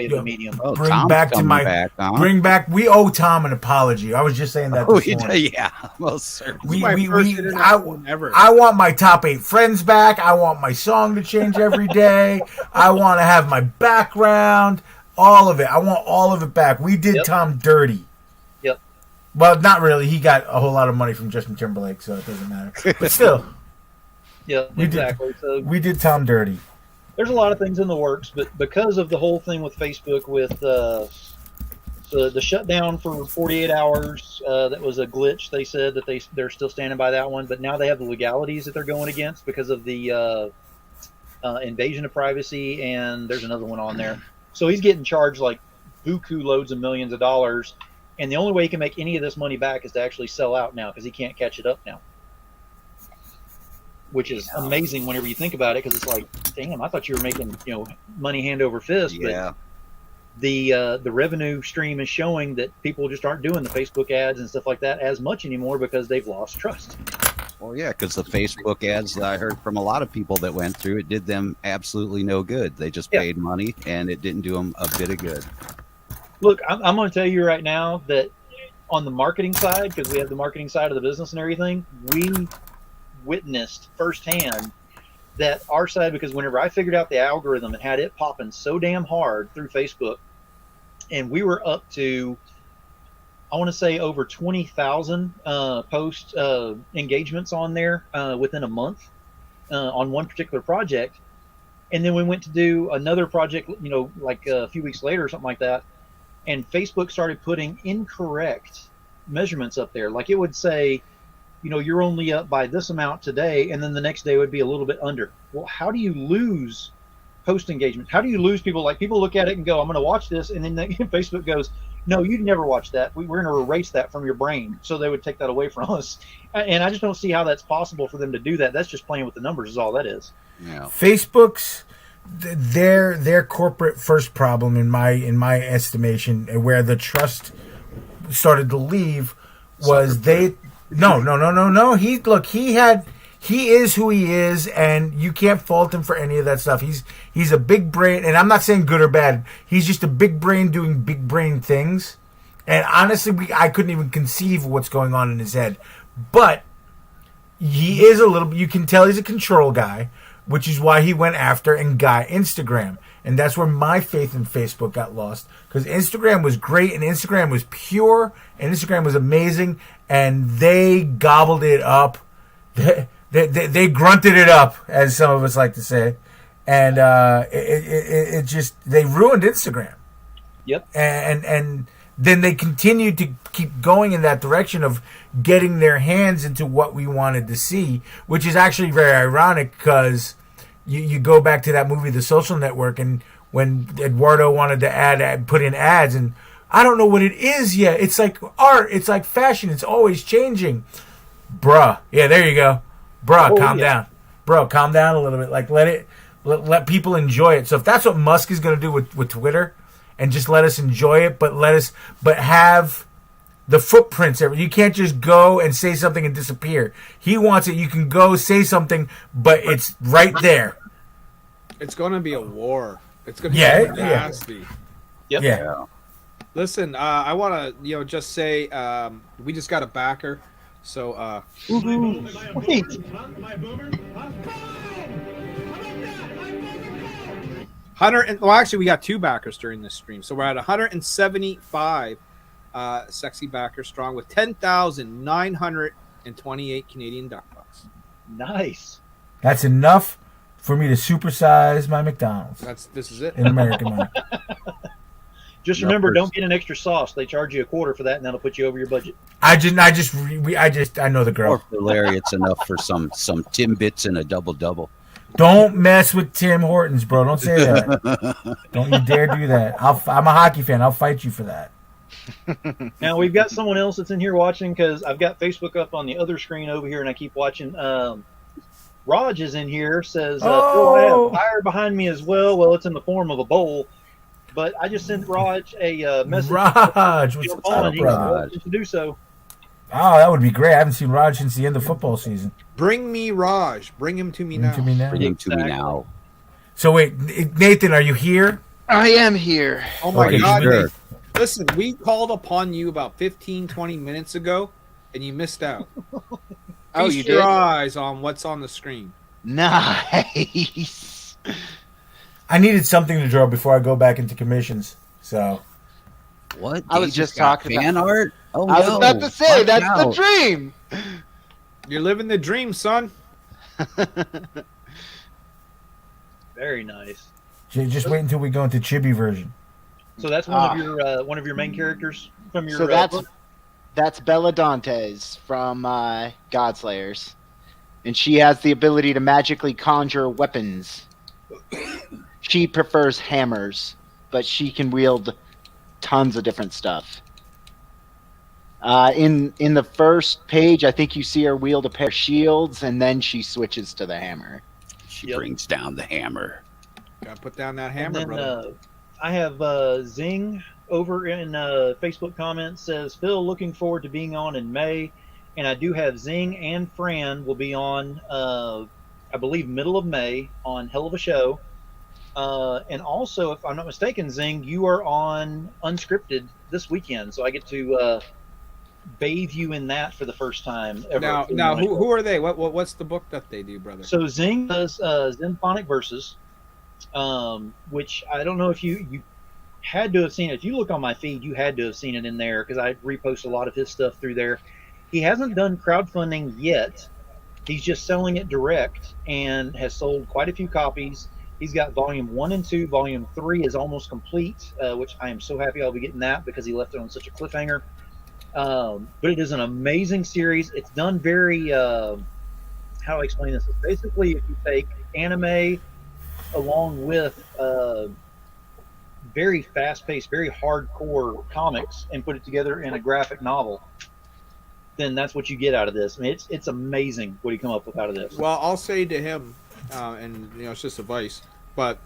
of Yeah. the medium. oh Bring Tom's back to coming my- back, huh? bring back. We owe Tom an apology. I was just saying that. Oh, This he morning. did, yeah, most certainly. it's my first internet I, phone ever. I want my top 8 friends back. I want my song to change every day. I want to have my background, all of it. I want all of it back. We did Yep. Tom dirty. Yep. Well, not really. He got a whole lot of money from Justin Timberlake, so it doesn't matter. But still, Yeah, We did. exactly. So we did Tom dirty. there's a lot of things in the works, but because of the whole thing with Facebook, with the shutdown for 48 hours, that was a glitch. They said that they're still standing by that one, but now they have the legalities that they're going against because of the invasion of privacy, and there's another one on there. So he's getting charged like buku loads of millions of dollars, and the only way he can make any of this money back is to actually sell out now, because he can't catch it up now. Which is amazing whenever you think about it, because it's like, damn, I thought you were making money hand over fist, Yeah. but the revenue stream is showing that people just aren't doing the Facebook ads and stuff like that as much anymore because they've lost trust. Well, yeah, because the Facebook ads that I heard from a lot of people that went through it did them absolutely no good. They just Yeah. paid money, and it didn't do them a bit of good. Look, I'm going to tell you right now that on the marketing side, because we have the marketing side of the business and everything, we witnessed firsthand that our side, because whenever I figured out the algorithm and had it popping so damn hard through Facebook, and we were up to, I want to say, over 20,000 post engagements on there within a month on one particular project. And then we went to do another project, like a few weeks later or something like that. And Facebook started putting incorrect measurements up there. Like it would say, you're only up by this amount today, and then the next day would be a little bit under. Well, how do you lose post engagement? How do you lose people? Like people look at it and go, I'm going to watch this. And then Facebook goes, no, you'd never watch that. We're going to erase that from your brain. So they would take that away from us. And I just don't see how that's possible for them to do that. That's just playing with the numbers is all that is. Yeah. Facebook's their corporate first problem in my estimation, and where the trust started to leave, was they no. He is who he is, and you can't fault him for any of that stuff. He's a big brain, and I'm not saying good or bad. He's just a big brain doing big brain things. And honestly, I couldn't even conceive of what's going on in his head. But he is a little. You can tell he's a control guy. which is why he went after and got Instagram. And that's where my faith in Facebook got lost, because Instagram was great and Instagram was pure and Instagram was amazing, and they gobbled it up. They grunted it up, as some of us like to say, and it just, they ruined Instagram. Yep. And then they continued to keep going in that direction of getting their hands into what we wanted to see, which is actually very ironic, because you go back to that movie, The Social Network, and when Eduardo wanted to put in ads, and I don't know what it is yet. It's like art. It's like fashion. It's always changing. Bruh. Yeah, there you go. Bruh, calm down. Bro, calm down a little bit. Like, let people enjoy it. So if that's what Musk is going to do with Twitter, and just let us enjoy it, but have the footprints. You can't just go and say something and disappear. He wants it. You can go say something, but it's right there. It's going to be a war. It's going to be nasty. Yep. Yeah. Listen, I want to just say we just got a backer. So Wait. Actually, we got 2 backers during this stream, so we're at 175 sexy backers strong with 10,928 Canadian duck bucks. Nice. That's enough for me to supersize my McDonald's. This is it in American money. Just remember, don't get an extra sauce. They charge you $0.25 for that, and that'll put you over your budget. I know the girl. Or for Larry, it's enough for some Timbits and a double. Don't mess with Tim Hortons, bro. Don't say that. Don't you dare do that. I'm a hockey fan. I'll fight you for that. Now, we've got someone else that's in here watching, because I've got Facebook up on the other screen over here, and I keep watching. Raj is in here, says, "Oh, I have fire behind me as well." Well, it's in the form of a bowl. But I just sent Raj a message. Raj, what's up, Raj? To do so. Oh, that would be great. I haven't seen Raj since the end of football season. Bring me Raj. Bring him to me now. Bring him to me now. So wait, Nathan, are you here? I am here. Oh my God. Sure. Listen, we called upon you about 15, 20 minutes ago, and you missed out. Oh, Feast you your did? eyes on what's on the screen. Nice. I needed something to draw before I go back into commissions. So What? I was They just got talking fan about- art. Oh, I was no. about to say, Watch that's the out. dream. You're living the dream, son. Very nice. just wait until we go into Chibi version. So that's one of your main characters from your. So that's book? that's Bella Dantes from Godslayers, and she has the ability to magically conjure weapons. She prefers hammers, but she can wield tons of different stuff. In the first page, I think you see her wield a pair of shields, and then she switches to the hammer. She brings down the hammer. Gotta put down that And hammer, then, brother. I have Zing over in Facebook comments says, "Phil, looking forward to being on in May," and I do have Zing and Fran will be on, I believe, middle of May on Hell of a Show. And also, if I'm not mistaken, Zing, you are on Unscripted this weekend, so I get to bathe you in that for the first time ever. Now, who are they? What's the book that they do, brother? So Zing does Zenphonic Verses, which I don't know if you had to have seen it. If you look on my feed, you had to have seen it in there, because I repost a lot of his stuff through there. He hasn't done crowdfunding yet. He's just selling it direct and has sold quite a few copies. He's got volume 1 and 2. Volume 3 is almost complete, which I am so happy I'll be getting that, because he left it on such a cliffhanger. But it is an amazing series. It's done very, how do I explain this? It's basically, if you take anime along with very fast-paced, very hardcore comics and put it together in a graphic novel, then that's what you get out of this. I mean, it's amazing what he come up with out of this. Well, I'll say to him, and it's just advice, but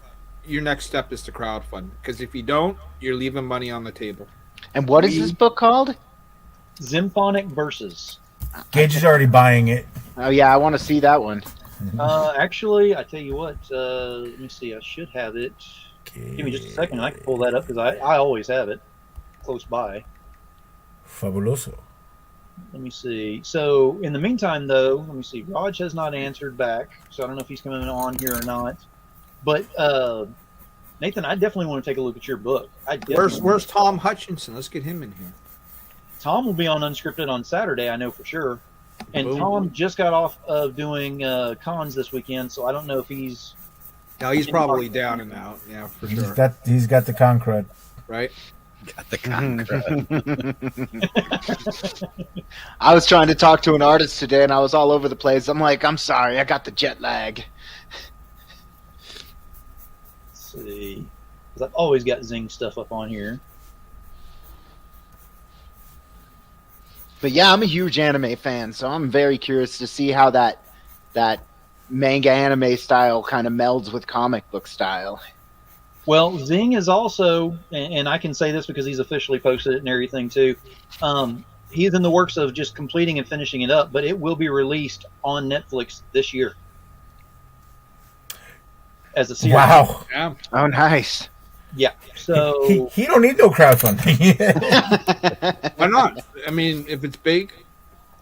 your next step is to crowdfund, because if you don't, you're leaving money on the table. And what is this book called? Zenphonic Verses. Gage is already buying it. Oh yeah, I want to see that one. Actually, I tell you what, let me see, I should have it. Give me just a second, I can pull that up, because I always have it close by. Fabuloso. Let me see. So in the meantime, though, let me see. Raj has not answered back, so I don't know if he's coming on here or not. But Nathan, I definitely want to take a look at your book. Where's Tom Hutchinson? Let's get him in here. Tom will be on Unscripted on Saturday, I know for sure. And Boom. Tom just got off of doing cons this weekend, so I don't know if he's. No, he's probably down and out. Yeah, for sure. He's got the con crud. Right? Got the concrete. I was trying to talk to an artist today, and I was all over the place. I'm like, I'm sorry, I got the jet lag. Let's see. 'Cause I've always got Zing stuff up on here. But yeah, I'm a huge anime fan, so I'm very curious to see how that manga anime style kind of melds with comic book style. Well, Zing is also, and I can say this because he's officially posted it and everything too. He is in the works of just completing and finishing it up, but it will be released on Netflix this year as a series. Wow. Yeah. Oh, nice. Yeah. So He don't need no crowdfunding. Why not? I mean, if it's big,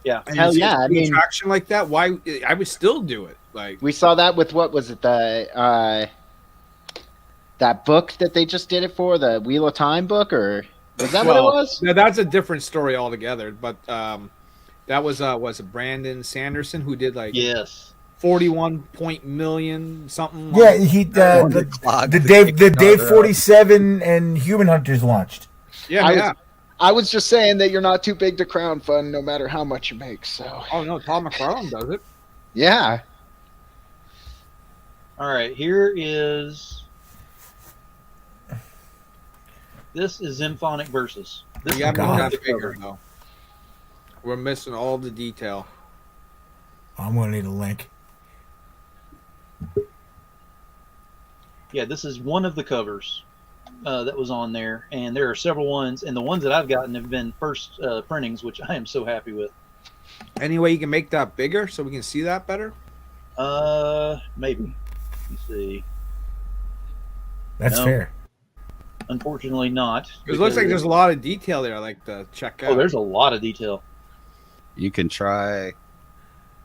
yeah. and Hell it's yeah, I mean- traction like that, why? I would still do it. Like, We saw that with what was it, the that book that they just did it for, the Wheel of Time book, or was that what it was? No, that's a different story altogether. But that was it Brandon Sanderson who did like Yes. 41 million something. Yeah, the Clog the Dave Kickstarter 47 and Human Hunters launched. yeah. I was just saying that you're not too big to crowdfund, no matter how much you make. So Oh no, Tom McFarlane does it. yeah, All right. Here is. This is Symphonic Versus. This We got to is make one of that the bigger covers. though. We're missing all the detail. I'm gonna need a link. Yeah, this is one of the covers that was on there, and there are several ones, and the ones that I've gotten have been first printings, which I am so happy with. Any way you can make that bigger so we can see that better? Maybe. Let's see. That's No. fair. Unfortunately, not. It looks like because- there's a lot of detail there. I like to check out. Oh, there's a lot of detail. You can try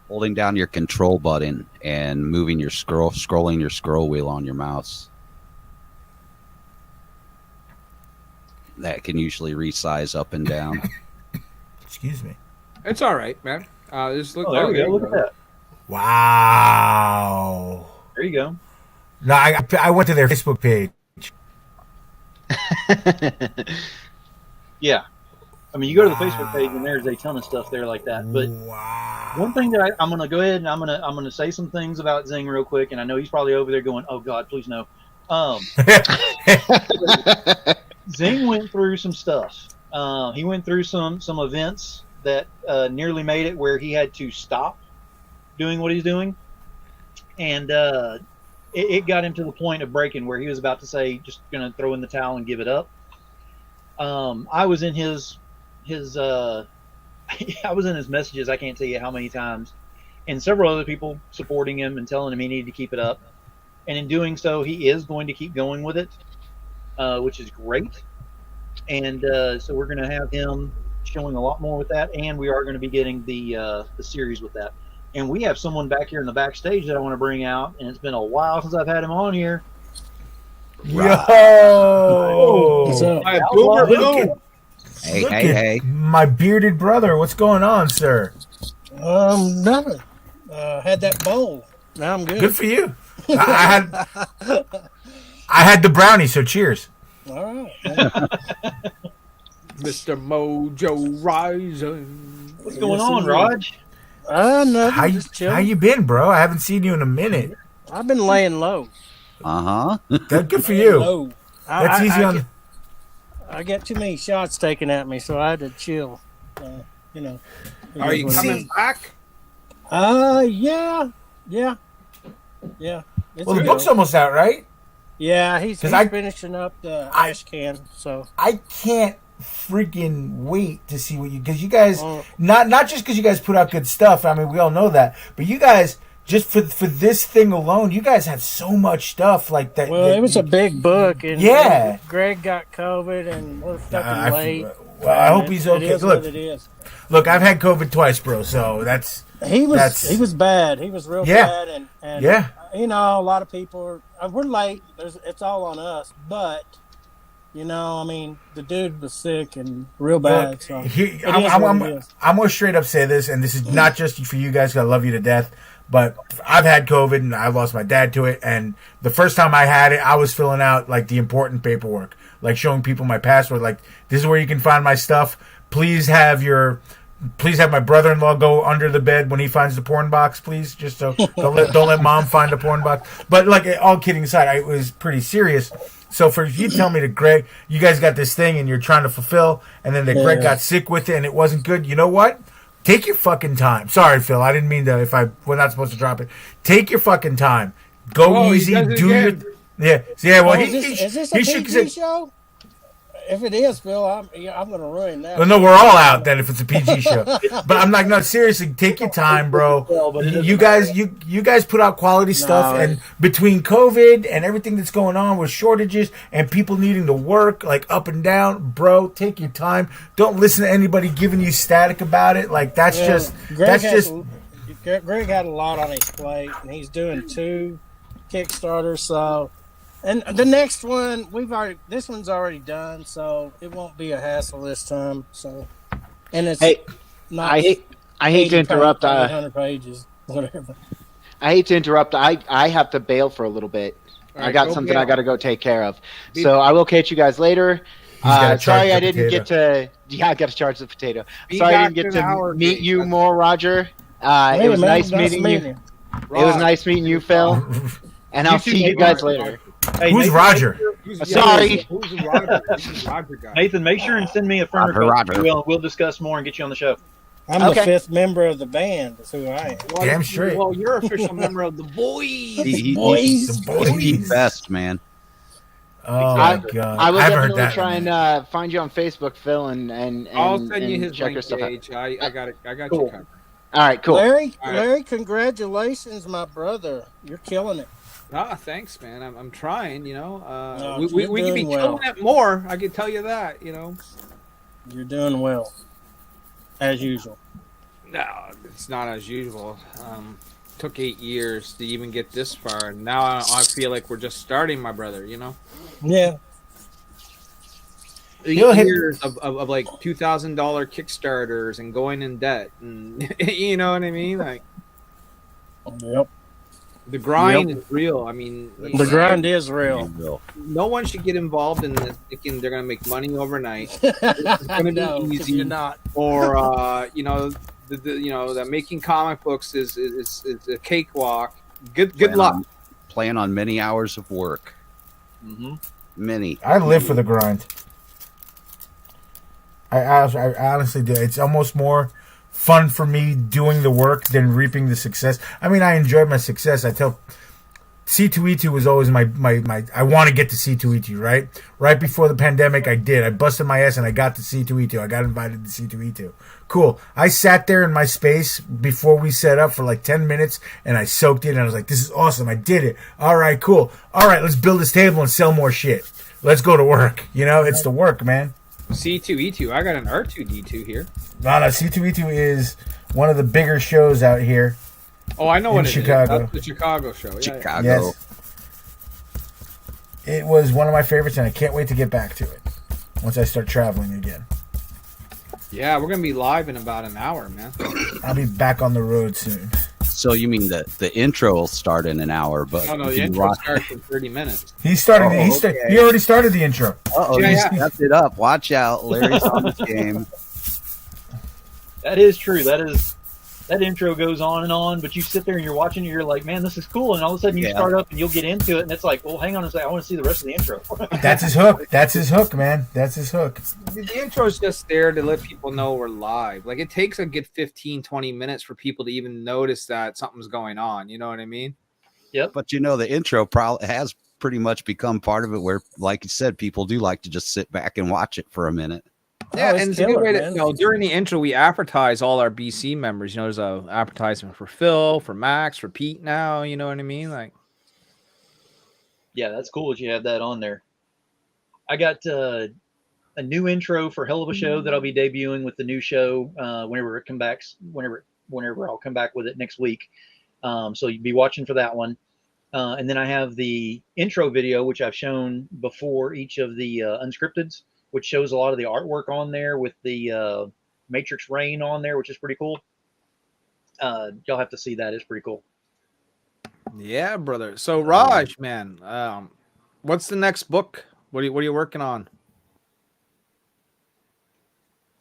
holding down your control button and moving your scrolling your scroll wheel on your mouse. That can usually resize up and down. Excuse me. It's all right, man. Just look. Oh, there we go. Look at that. Wow. There you go. No, I went to their Facebook page. Yeah. I mean, you go to the Facebook page, and there's a ton of stuff there like that. But wow. one thing that I'm going to go ahead and I'm going to say some things about Zing real quick, and I know he's probably over there going, "Oh God, please no." Zing went through some stuff. He went through some events that nearly made it where he had to stop doing what he's doing, and it got him to the point of breaking where he was about to say, "Just going to throw in the towel and give it up." I was in his I was in his messages. I can't tell you how many times, and several other people supporting him and telling him he needed to keep it up. And in doing so, he is going to keep going with it, which is great. And so we're going to have him showing a lot more with that, and we are going to be getting the series with that. And we have someone back here in the backstage that I want to bring out, and it's been a while since I've had him on here. Yo. What's up? All right, Boomer, Look boom. at- Hey, look hey, at hey. My bearded brother. What's going on, sir? Nothing. Had that bowl. Now I'm good. Good for you. I had the brownie, so cheers. All right. Mr. Mojo Rising. What's going on, Raj? Nothing. How Just chilling. you been, bro? I haven't seen you in a minute. I've been laying low. Uh-huh. Good for you. Low. That's easy on. I get too many shots taken at me, so I had to chill. You know. it Are is you what it coming is. back? Yeah. It's Well, the good. book's almost out, right? Yeah, he's 'Cause I- finishing up the I- ash can. So I can't freaking wait to see what you, because you guys, Oh. not just because you guys put out good stuff. I mean, we all know that, but you guys just for this thing alone, you guys have so much stuff like that. well, that it was a big book, and Yeah. Greg got COVID, and we're fucking late. Well, I hope he's It okay. is what Look, it is. look, I've had COVID twice, bro. So He that's- was bad. He was real Yeah. bad, and yeah. you know, a lot of people we're late. It's all on us, but you know, I mean, the dude was sick and real bad. Look, So he- it is what it is. I'm gonna straight up say this, and this is not just for you guys. 'Cause I love you to death, but I've had COVID and I lost my dad to it. And the first time I had it, I was filling out like the important paperwork, like showing people my password. Like, this is where you can find my stuff. Please have my brother-in-law go under the bed when he finds the porn box, please. Just so don't let mom find the porn box. But like, all kidding aside, it was pretty serious. So for you to tell me that Greg, you guys got this thing and you're trying to fulfill, and then that Greg got sick with it and it wasn't good. You know what? Take your fucking time. Sorry, Phil. I didn't mean to. We're not supposed to drop it. Take your fucking time. Go Whoa, he easy. does it Do your. again. Yeah. Yeah. Well, is this a he shook PG his. show? If it is, Phil, I'm going to ruin that. Well, no, we're all out then if it's a PG show. But I'm like, no, seriously, take your time, bro. You guys put out quality stuff, and between COVID and everything that's going on with shortages and people needing to work like up and down, bro, take your time. Don't listen to anybody giving you static about it. Like Greg had a lot on his plate, and he's doing 2 Kickstarters, so. And the next one, this one's already done, so it won't be a hassle this time. So, and it's not. I hate to interrupt. 800 pages, whatever. I hate to interrupt. I have to bail for a little bit. I got something I got to go take care of. So I will catch you guys later. Sorry I didn't get to. Yeah, I got to charge the potato. Sorry I didn't get to meet you more, Roger. It was nice meeting you. It was nice meeting you, Phil. And I'll see you guys later. Hey, Who's Nathan, Roger? Sorry. Who's the Roger? Who's the Roger guy? Nathan, make sure and send me a friend request. We'll discuss more and get you on the show. I'm the 5th member of the band. That's who I am. Well, Damn straight. Well, you're official member of the boys. He's Boys. the best, man. Oh my god! I will I've heard definitely that. try and find you on Facebook, Phil, and I'll send you and his check link your stuff out. page. I got it. I got Cool. you covered. All right, cool. Larry, congratulations, my brother. You're killing it. Ah, thanks, man. I'm trying. You know, No, we you're could be doing well. killing it more. I can tell you that. You know. You're doing well, as usual. No, it's not as usual. Took 8 years to even get this far, and now I feel like we're just starting, my brother. You know. Yeah. 8 You'll hit- years of like $2,000 Kickstarters and going in debt, and you know what I mean. Like Yep. the grind is real. I mean, The grind is real. no one should get involved in this thinking they're going to make money overnight. It's going to be No, 'cause easy, you're not. or you know, that making comic books is a cakewalk. Good luck. Plan on many hours of work. Mm-hmm. Many. I live for the grind. I honestly do. It's almost more fun for me doing the work than reaping the success. I mean, I enjoy my success. I tell C2E2 was always my I want to get to C2E2, right? Right before the pandemic, I did. I busted my ass and I got to C2E2. I got invited to C2E2. Cool. I sat there in my space before we set up for like 10 minutes and I soaked it and I was like, this is awesome. I did it. All right, cool. All right, let's build this table and sell more shit. Let's go to work. You know, it's the work, man. C2E2. I got an R2D2 here. No, C2E2 is one of the bigger shows out here. Oh, I know In what it Chicago. is. That's the Chicago show. Yeah, Chicago. Yes. It was one of my favorites, and I can't wait to get back to it once I start traveling again. Yeah, we're gonna be live in about an hour, man. I'll be back on the road soon. So you mean the intro will start in an hour, but No, if the you intro rock- starts in 30 minutes. He started. Oh, okay. He already started the intro. Uh-oh, Yeah, you yeah. stepped it up. Watch out. Larry's on this game. That is true. That intro goes on, but you sit there and you're watching it, you're like, man, this is cool. And all of a sudden you Yeah. start up and you'll get into it, and it's like, well, hang on a second, I want to see the rest of the intro. That's his hook. That's his hook, man. That's his hook. The intro is just there to let people know we're live. Like, it takes a good 15, 20 minutes for people to even notice that something's going on. You know what I mean? But you know, the intro probably has pretty much become part of it where, like you said, people do like to just sit back and watch it for a minute. Yeah, it's and it's a good killer, way to, man. you know, during the intro, we advertise all our BC members. You know, there's a advertisement for Phil, for Max, for Pete now. You know what I mean? Like, Yeah, that's cool that you have that on there. I got a new intro for Hell of a Show that I'll be debuting with the new show whenever it comes back. Whenever I'll come back with it next week. So you'll be watching for that one. And then I have the intro video, which I've shown before each of the unscripteds, which shows a lot of the artwork on there with the Matrix Rain on there, which is pretty cool. Y'all have to see that. It's pretty cool. Yeah, brother. So Raj, man, what's the next book? What are you working on?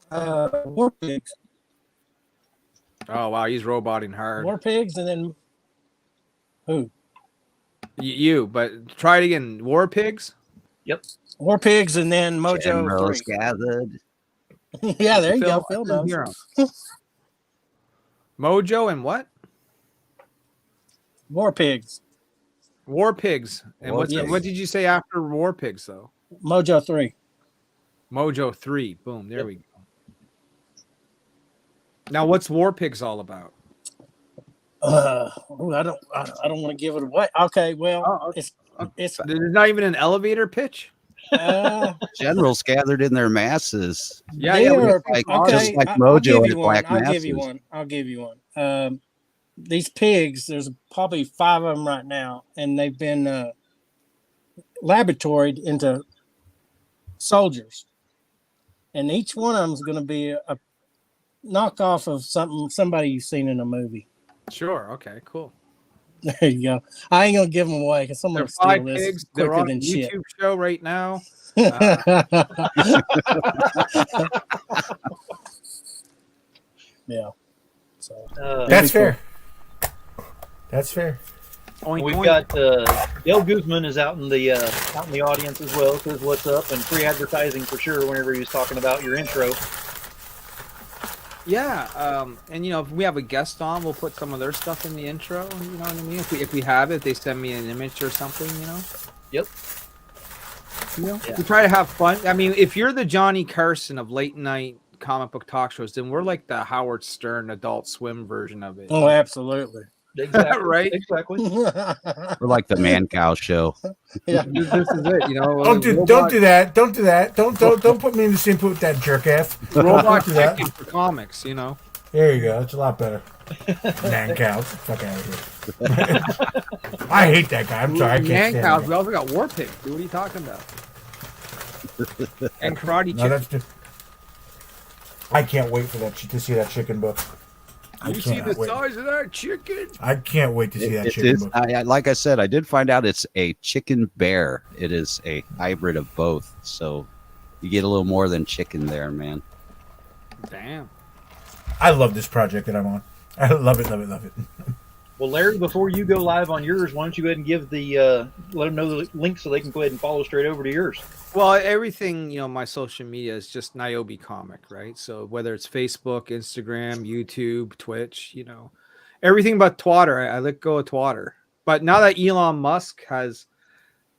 War Pigs. Oh wow, he's roboting hard. War Pigs, and then who? You, but try it again. War Pigs. Yep. War Pigs, and then Mojo Generals 3. gathered. Yeah, there you Phil, go. Phil I didn't hear knows. him. Mojo and what? War Pigs. War Pigs. And War Pigs. what did you say after War Pigs though? Mojo 3. Mojo 3. Boom. There Yep. we go. Now, what's War Pigs all about? I don't want to give it away. Okay, well, it's There's not even an elevator pitch. Generals gathered in their masses. Yeah, they yeah. are- Like, okay, just like I'll Mojo give and you the one. Black I'll Masses. give you one. I'll give you one. These pigs, there's probably 5 of them right now, and they've been laboratoried into soldiers, and each one of them is going to be a knockoff of somebody you've seen in a movie. Sure. Okay. Cool. There you go. I ain't gonna give them away because someone They're will steal 5 this pigs. They're quicker on a than shit. YouTube show right now. Yeah. So That's fair. That's fair. Oink, We've oink. got Dale Guzman is out in the audience as well. Says what's up, and free advertising for sure. Whenever he was talking about your intro. Yeah, and if we have a guest on, we'll put some of their stuff in the intro. You know what I mean? If we have it, they send me an image or something. Yep. We try to have fun. I mean, if you're the Johnny Carson of late night comic book talk shows, then we're like the Howard Stern Adult Swim version of it. oh, absolutely. Exactly. Right? Exactly. We're like the Man Cow show. Yeah. This is it. Don't do that. Don't do that. Don't put me in the same pool with that jerk ass. Robot do that. chicken for comics. There you go. That's a lot better. Man cow. Fuck out of here. I hate that guy. I'm sorry. I can't Man stand cows. him. We also got War Pigs. Dude, what are you talking about? And Karate No, Chicken. that's just. I can't wait for that to see that chicken book. I You see the can't wait. size of that chicken? I can't wait to see that It chicken is, book. like I said, I did find out it's a chicken bear. It is a hybrid of both. So you get a little more than chicken there, man. Damn. I love this project that I'm on. I love it, love it, love it. Well, Larry, before you go live on yours, why don't you go ahead and give let them know the link so they can go ahead and follow straight over to yours. Well, everything, my social media is just Niobe Comic, right? So whether it's Facebook, Instagram, YouTube, Twitch, everything but Twitter. I let go of Twitter. But now that Elon Musk has,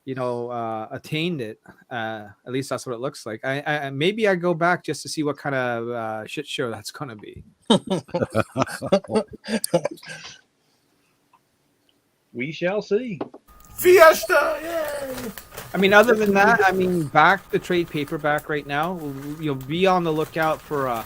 attained it, at least that's what it looks like. I maybe I go back just to see what kind of shit show that's going to be. We shall see. Fiesta! Yay! I mean, other than that, back the trade paperback right now. You'll be on the lookout for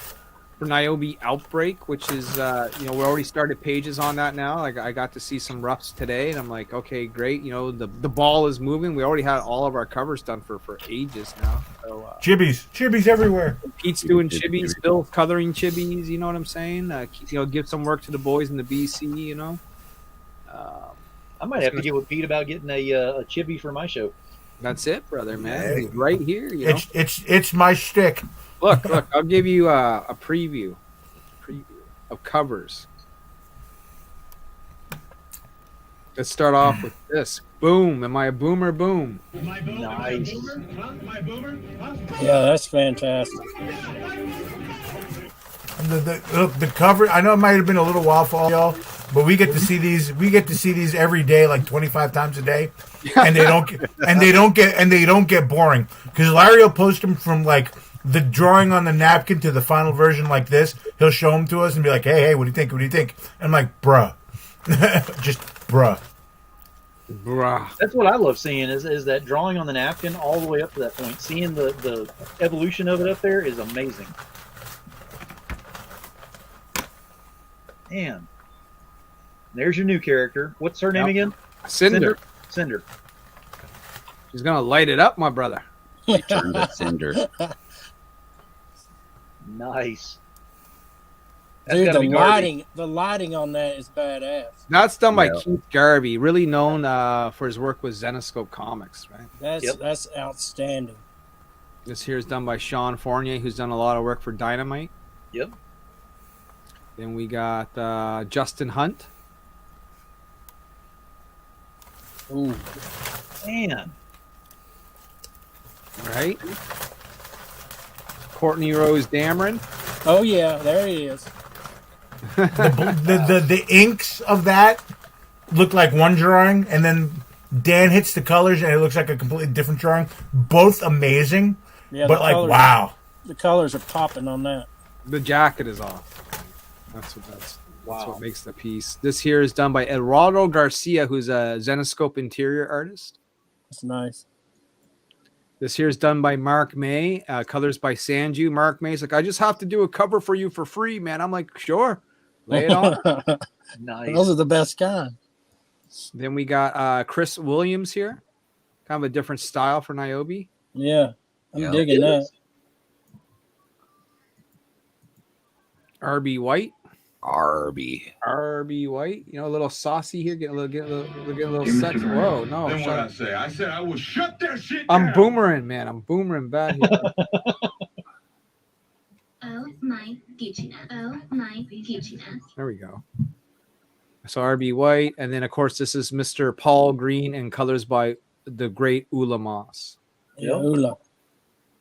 Niobe Outbreak, which is we already started pages on that now. Like I got to see some roughs today, and I'm like, okay, great. The ball is moving. We already had all of our covers done for ages now. So Chibis everywhere. Pete's doing chibis, Phil's coloring chibis. You know what I'm saying? Give some work to the boys in the BC. I might have to get with Pete about getting a chibi for my show. That's it, brother, man. Hey. He's right here. It's my shtick. Look, I'll give you a preview of covers. Let's start off with this. Boom. Am I a boomer? Boom. Nice. Yeah, that's fantastic. The cover. I know it might have been a little while for all y'all, but we get to see these. We get to see these every day, like 25 times a day, and they don't get boring because Larry will post them from like the drawing on the napkin to the final version like this. He'll show them to us and be like, "Hey, what do you think? What do you think?" And I'm like, "Bruh, just bruh." Bruh. That's what I love seeing is that drawing on the napkin all the way up to that point. Seeing the evolution of it up there is amazing. Man. There's your new character. What's her name again? Cinder. Cinder. She's gonna light it up, my brother. He turned to cinder. Nice. That's Dude, gotta be Garvey. the lighting on that is badass. That's done by Yeah. Keith Garvey, really known for his work with Zenoscope Comics, right? That's outstanding. This here is done by Sean Fournier, who's done a lot of work for Dynamite. Yep. Then we got Justin Hunt. Ooh. Man. Right. Courtney Rose Dameron. Oh yeah, there he is. The inks of that look like one drawing, and then Dan hits the colors, and it looks like a completely different drawing. Both amazing, Yeah, but the like colors, wow. the colors are popping on that. The jacket is off. That's what makes the piece. This here is done by Eduardo Garcia, who's a Zenoscope interior artist. It's nice. This here is done by Mark May, colors by Sanju. Mark May's like, I just have to do a cover for you for free, man. I'm like, sure, lay it on. Nice. Those are the best kind. Then we got Chris Williams here, kind of a different style for Niobe. Yeah, I'm Yeah, digging it that. is. RB White. Arby. RB White, a little saucy here, get a little sex. Whoa, no, Then shut what I up. say? I said I will shut that shit I'm down. boomering, man. I'm boomering bad here. Oh my Gucci. Oh my Gucci. There we go. So RB White, and then of course this is Mr. Paul Green and colors by the great Ula Moss. Yeah, Ula.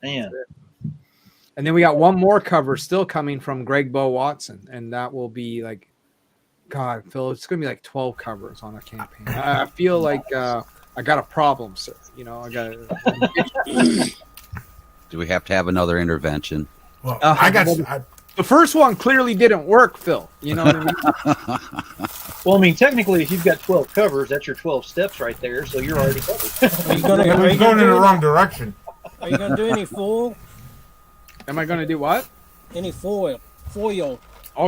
Man. And then we got one more cover still coming from Greg Bo Watson, and that will be like, God, Phil, it's gonna be like 12 covers on a campaign. I feel like I got a problem, sir. I got. Do we have to have another intervention? Well, The first one clearly didn't work, Phil. You know what I mean? Well, I mean, technically, if you've got 12 covers, that's your 12 steps right there, so you're already covered. Are you gonna, We're are you going gonna in the do wrong direction. Are you gonna do any foil? Am I gonna do what? Any foil? Oh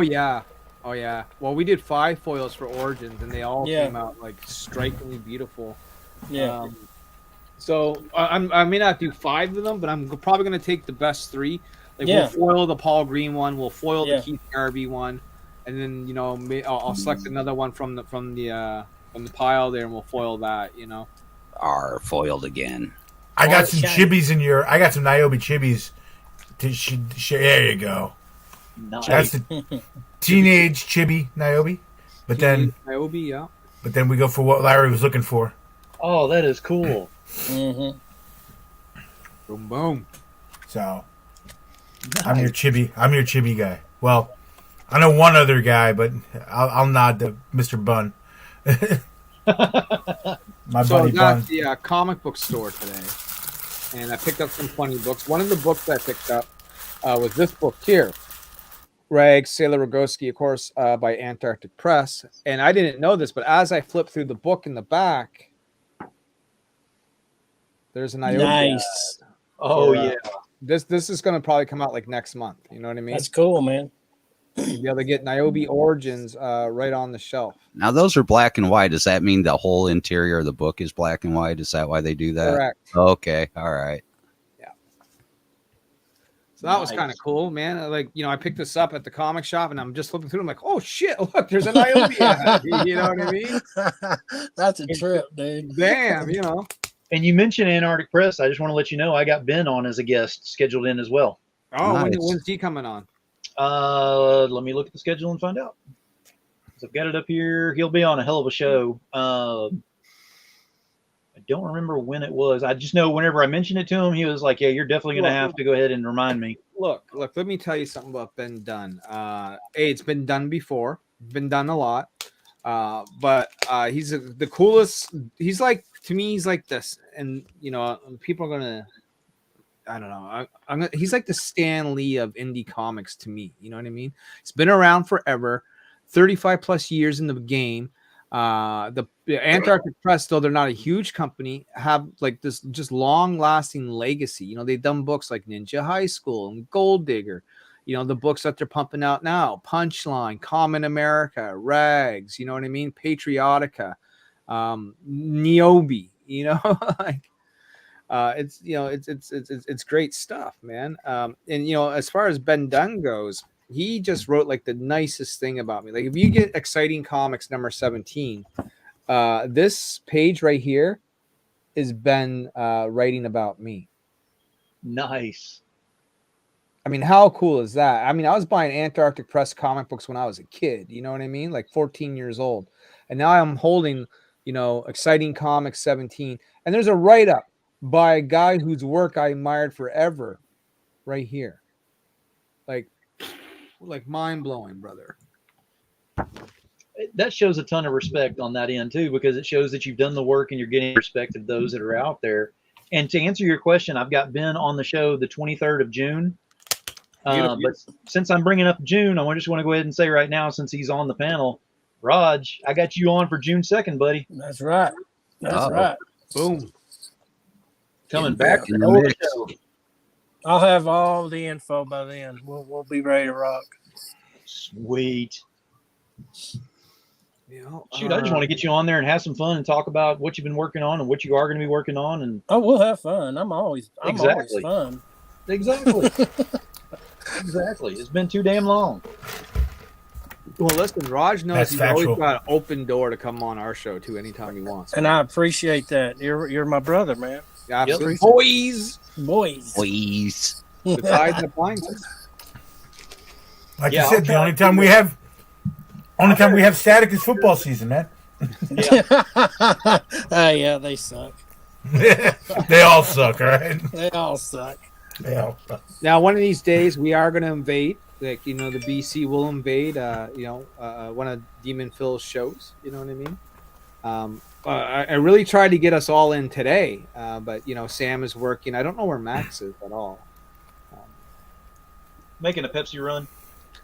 yeah. Well, we did 5 foils for Origins, and they all Yeah. came out like strikingly beautiful. Yeah. So I may not do 5 of them, but I'm probably gonna take the best 3. Like Yeah. we'll foil the Paul Green one, we'll foil Yeah. the Keith Garvey one, and then I'll select another one from the pile there, and we'll foil that. Foiled again. I got some shiny. chibis in your. I got some Niobe chibis. There you go. Nice. That's the teenage chibi Niobe. But then Niobe, yeah. we go for what Larry was looking for. Oh, that is cool. Mm-hmm. Boom boom. So I'm your chibi guy. Well, I know one other guy, but I'll nod to Mr. Bun. My So I buddy was at Bun. the comic book store today, and I picked up some funny books. One of the books I picked up was this book here, Rag Sailor Rogowski, of course, by Antarctic Press. And I didn't know this, but as I flipped through the book in the back, there's an Niobe. Nice. Oh, Yeah. yeah. This is going to probably come out like next month. You know what I mean? That's cool, man. You'll be able to get Niobe Origins right on the shelf. Now those are black and white. Does that mean the whole interior of the book is black and white? Is that why they do that? Correct. Okay. All right. So that was Nice. kind of cool, man. I picked this up at the comic shop, and I'm just looking through. I'm like, oh shit, look, there's a Niobe ad. You know what I mean? That's a trip, dude. Damn, And you mentioned Antarctic Press. I just want to let you know I got Ben on as a guest scheduled in as well. Oh, Nice. when's he coming on? Let me look at the schedule and find out. So I've got it up here. He'll be on a hell of a show. I don't remember when it was. I just know whenever I mentioned it to him, he was like, "Yeah, you're definitely going to have to go ahead and remind me." Look, let me tell you something about Ben Dunn. It's been done before, been done a lot. But he's the coolest. He's like, to me, he's like this. And, people are going to, I don't know. He's like the Stan Lee of indie comics to me. You know what I mean? It's been around forever, 35 plus years in the game. The Yeah, Antarctic Press, though they're not a huge company, have like this just long-lasting legacy. You know, they've done books like Ninja High School and Gold Digger. You know, the books that they're pumping out now: Punchline, Common America, Rags. You know what I mean? Patriotica, Niobe. You know, like it's it's great stuff, man. And you know, as far as Ben Dunn goes, he just wrote like the nicest thing about me. Like if you get Exciting Comics number 17. This page right here is Ben writing about me. Nice. I mean, how cool is that? I mean, I was buying Antarctic Press comic books when I was a kid, you know what I mean? Like 14 years old. And now I'm holding, you know, Exciting Comics 17. And there's a write-up by a guy whose work I admired forever right here. Like mind-blowing, brother. That shows a ton of respect on that end too, because it shows that you've done the work and you're getting respect of those that are out there. And to answer your question, I've got Ben on the show the 23rd of June. But since I'm bringing up June, I just want to go ahead and say right now, since he's on the panel, Raj, I got you on for June 2nd, buddy. That's right. That's right. Boom. Coming back in to the the show. I'll have all the info by then. We'll be ready to rock. Sweet. You know, Shoot, I just want to get you on there and have some fun and talk about what you've been working on and what you are going to be working on. And we'll have fun. I'm always Exactly. fun. exactly, exactly. It's been too damn long. Well, listen, Raj knows That's he's factual. always got an open door to come on our show too anytime he wants. And I appreciate that. You're my brother, man. Absolutely. Yep. Boys. Please. Besides the blinds. Like Yeah, I said, I'll the try only to time do we have static is football season, man. Yeah, they suck. They all suck, all right? They all suck. They all suck. Now, one of these days, we are going to invade. Like, you know, the BC will invade, one of Demon Phil's shows. You know what I mean? I really tried to get us all in today, but, you know, Sam is working. I don't know where Max is at all. Making a Pepsi run.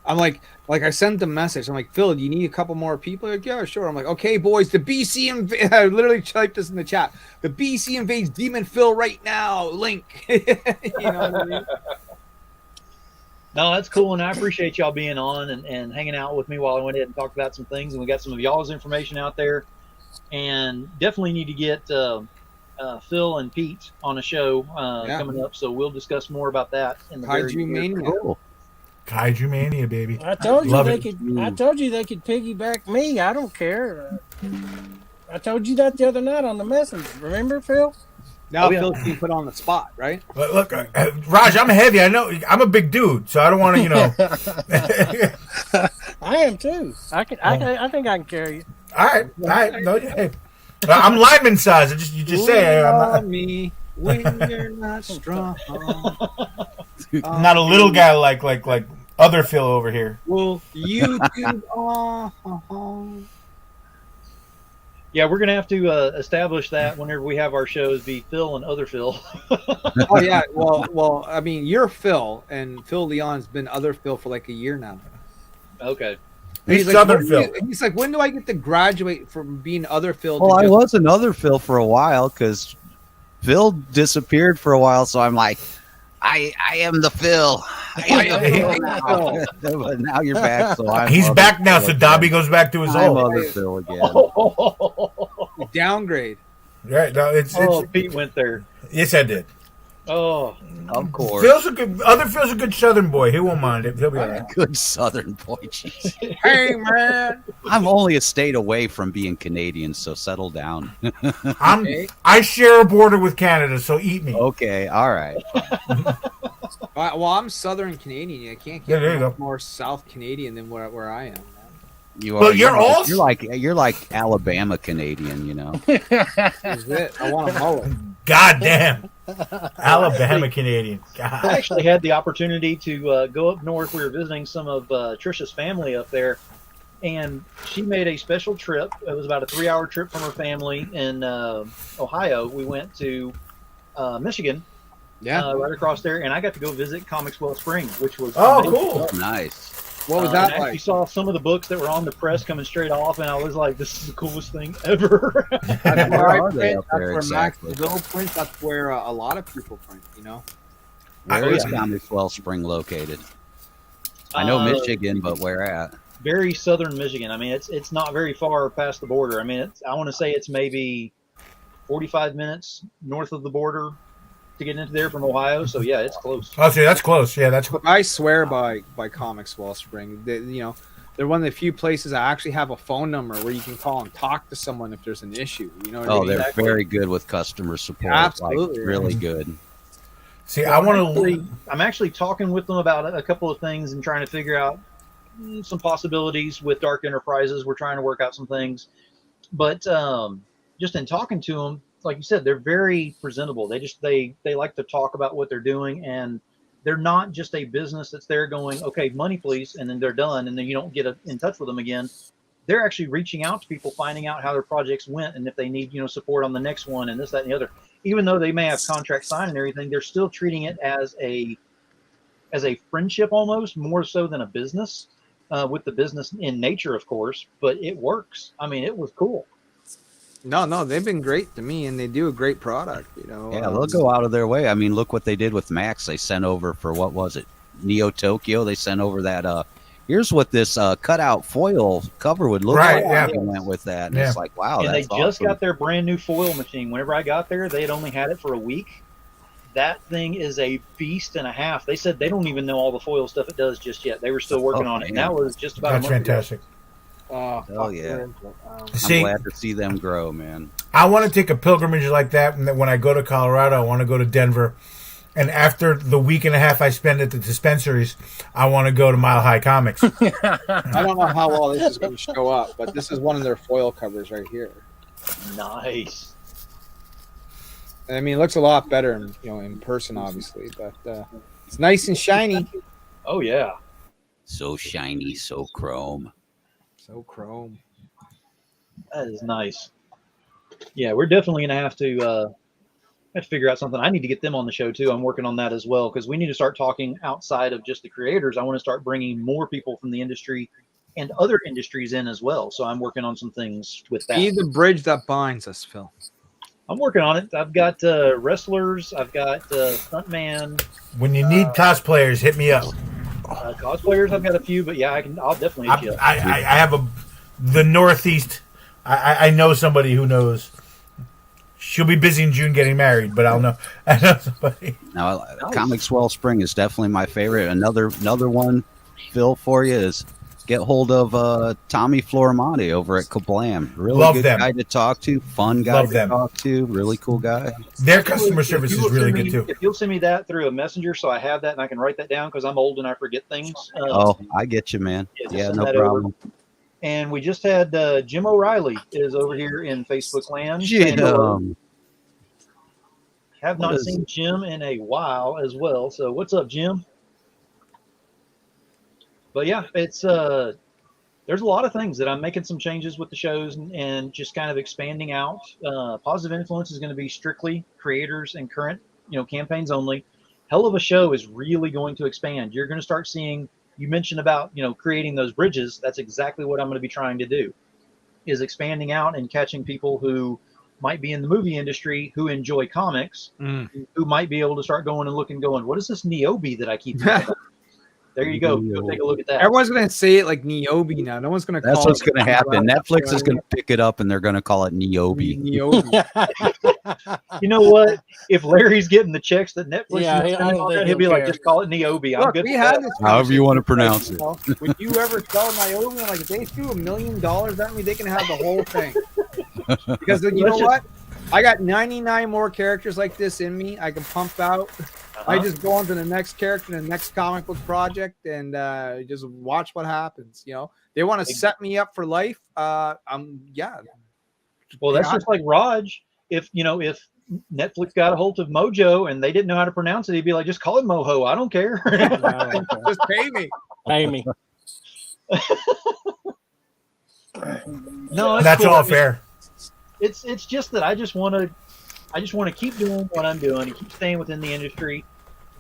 I'm like I sent the message. I'm like, Phil, do you need a couple more people? Like, yeah, sure. I'm like, okay, boys, the BC I literally typed this in the chat. The BC invades Demon Phil right now. Link. You know what I mean? No, that's cool, and I appreciate y'all being on and hanging out with me while I went ahead and talked about some things, and we got some of y'all's information out there, and definitely need to get Phil and Pete on a show coming up, so we'll discuss more about that in the very Kaiju near Mania. future. Kaiju Mania, baby. I told you Love they it. could. I told you they could piggyback me. I don't care. I told you that the other night on the message. Remember, Phil? Now Oh, yeah. Phil's being put on the spot, right? But look, Raj, I'm heavy. I know I'm a big dude, so I don't want to, you know. I am too. I think I can carry you. All right. No, hey. I'm lineman size. You just say I'm Love not, me when you're not strong. I'm not a little guy like other Phil over here. Well, you do. Yeah, we're gonna have to establish that whenever we have our shows, be Phil and other Phil. Oh yeah. Well. I mean, you're Phil, and Phil Leon's been other Phil for like a year now. Okay. He's like, Southern when do Phil. you- He's like, when do I get to graduate from being other Phil? Well, to I just- was another Phil for a while because Phil disappeared for a while, so I'm like, I am the Phil. I am the Phil now. But now you're back, so I'm. He's other back now, Phil so again. Dobby goes back to his I'm old. other Phil again. downgrade. Right? No, it's Pete went there. yes, I did. Oh, Of course. Phil's a good Southern boy. He won't mind it. He'll be all right. Good Southern boy. Jeez. Hey man. I'm only a state away from being Canadian, so settle down. I share a border with Canada, so eat me. Okay, all right. Well, I'm Southern Canadian. I can't Yeah, get there you go. more South Canadian than where I am. Man. You Well, you're like Alabama Canadian, you know. Is it? I want a mullet. God damn. Alabama Canadian. I God. actually had the opportunity to go up north. We were visiting some of Trisha's family up there, and she made a special trip. It was about a 3-hour trip from her family in Ohio. We went to Michigan, Yeah. right across there, and I got to go visit Comics Well Spring, which was Oh, amazing. cool. Nice. What was And that I actually like? saw some of the books that were on the press coming straight off, and I was like, "This is the coolest thing ever." That's Where where I are they print. up That's there where exactly? Maxville prints. That's where a lot of people print. You know. Where is yeah. Comics Wellspring located? I know Michigan, but where at? Very southern Michigan. I mean, it's not very far past the border. I mean, I want to say it's maybe 45 minutes north of the border to get into there from Ohio. So yeah, it's close. Oh, see, that's close. Yeah, that's close. I swear by Comics Wellspring. They're one of the few places I actually have a phone number where you can call and talk to someone if there's an issue. You know what I Oh, mean? they're very good with customer support. Absolutely. Like, really good. See, I want I'm actually talking with them about a couple of things and trying to figure out some possibilities with Dark Enterprises. We're trying to work out some things, but just in talking to them, like you said, they're very presentable. They like to talk about what they're doing, and they're not just a business that's there going, okay, money please, and then they're done, and then you don't get in touch with them again. They're actually reaching out to people, finding out how their projects went, and if they need support on the next one, and this, that, and the other. Even though they may have contract signed and everything, they're still treating it as a friendship almost, more so than a business, with the business in nature, of course. But it works. I mean, it was cool. No, they've been great to me, and they do a great product. Yeah, they'll go out of their way. I mean, look what they did with Max. They sent over for, what was it, Neo Tokyo. They sent over that. Here's what this cutout foil cover would look Right, like. yeah. They went with that, and Yeah. it's like, wow, And they that's just awesome. got their brand new foil machine. Whenever I got there, they had only had it for a week. That thing is a beast and a half. They said they don't even know all the foil stuff it does just yet. They were still working on it. And that was just about That's a month ago. fantastic. Hell yeah. I'm See, glad to see them grow, man. I want to take a pilgrimage like that, and when I go to Colorado, I want to go to Denver. And after the week and a half I spend at the dispensaries, I want to go to Mile High Comics. I don't know how well this is going to show up, but this is one of their foil covers right here. Nice. I mean, it looks a lot better, in person, obviously, but it's nice and shiny. Oh yeah. So shiny, so chrome. So chrome. That is nice. Yeah, we're definitely gonna have to figure out something. I need to get them on the show too. I'm working on that as well, because we need to start talking outside of just the creators. I want to start bringing more people from the industry and other industries in as well. So I'm working on some things with that. Be the bridge that binds us, Phil. I'm working on it. I've got wrestlers. I've got stuntman. When you need cosplayers, hit me up. Cosplayers, I've got a few, but yeah, I'll definitely hit you up. I have the Northeast. I know somebody who knows. She'll be busy in June getting married, but I know somebody. Now, Comics Wellspring is definitely my favorite. Another one, Phil, for you is get hold of Tommy Florimante over at Kablam. Really Love good them. guy to talk to, fun guy Love to them. talk to, really cool guy. Their customer service is really good too. If you'll send me that through a messenger, so I have that and I can write that down, because I'm old and I forget things. Oh, I get you, man. just Yeah, send no that over. problem. And we just had Jim O'Reilly is over here in Facebook land. Jim. And, have What not is seen Jim in a while as well. So what's up, Jim? But yeah, it's there's a lot of things that I'm making some changes with the shows and just kind of expanding out. Positive Influence is going to be strictly creators and current, campaigns only. Hell of a Show is really going to expand. You're going to start seeing, you mentioned about, creating those bridges. That's exactly what I'm going to be trying to do, is expanding out and catching people who might be in the movie industry who enjoy comics, who might be able to start going and looking, going, what is this Niobe that I keep thinking about? There you go. Go take a look at that. Everyone's going to say it like Niobe now. No one's going to call That's what's it going to happen. Netflix is going to pick it up and they're going to call it Niobe. Niobe. You know what? If Larry's getting the checks that Netflix Yeah, is I sending don't on think there, he'll be he'll like, care. just call it Niobe. I'm Look, good we with had that. this However you want to conversation, pronounce it. Would you ever spell Niobe? I'm like, if they threw $1 million at me, they can have the whole thing. Because you know what? I got 99 more characters like this in me. I can pump out. I just go on to the next character, the next comic book project, and just watch what happens. They want to set me up for life. Well, that's just like Raj. If Netflix got a hold of Mojo and they didn't know how to pronounce it, he'd be like, just call it Moho. I don't care. Just pay me. Pay me. No, That's cool. all fair. It's just that I just want to keep doing what I'm doing and keep staying within the industry.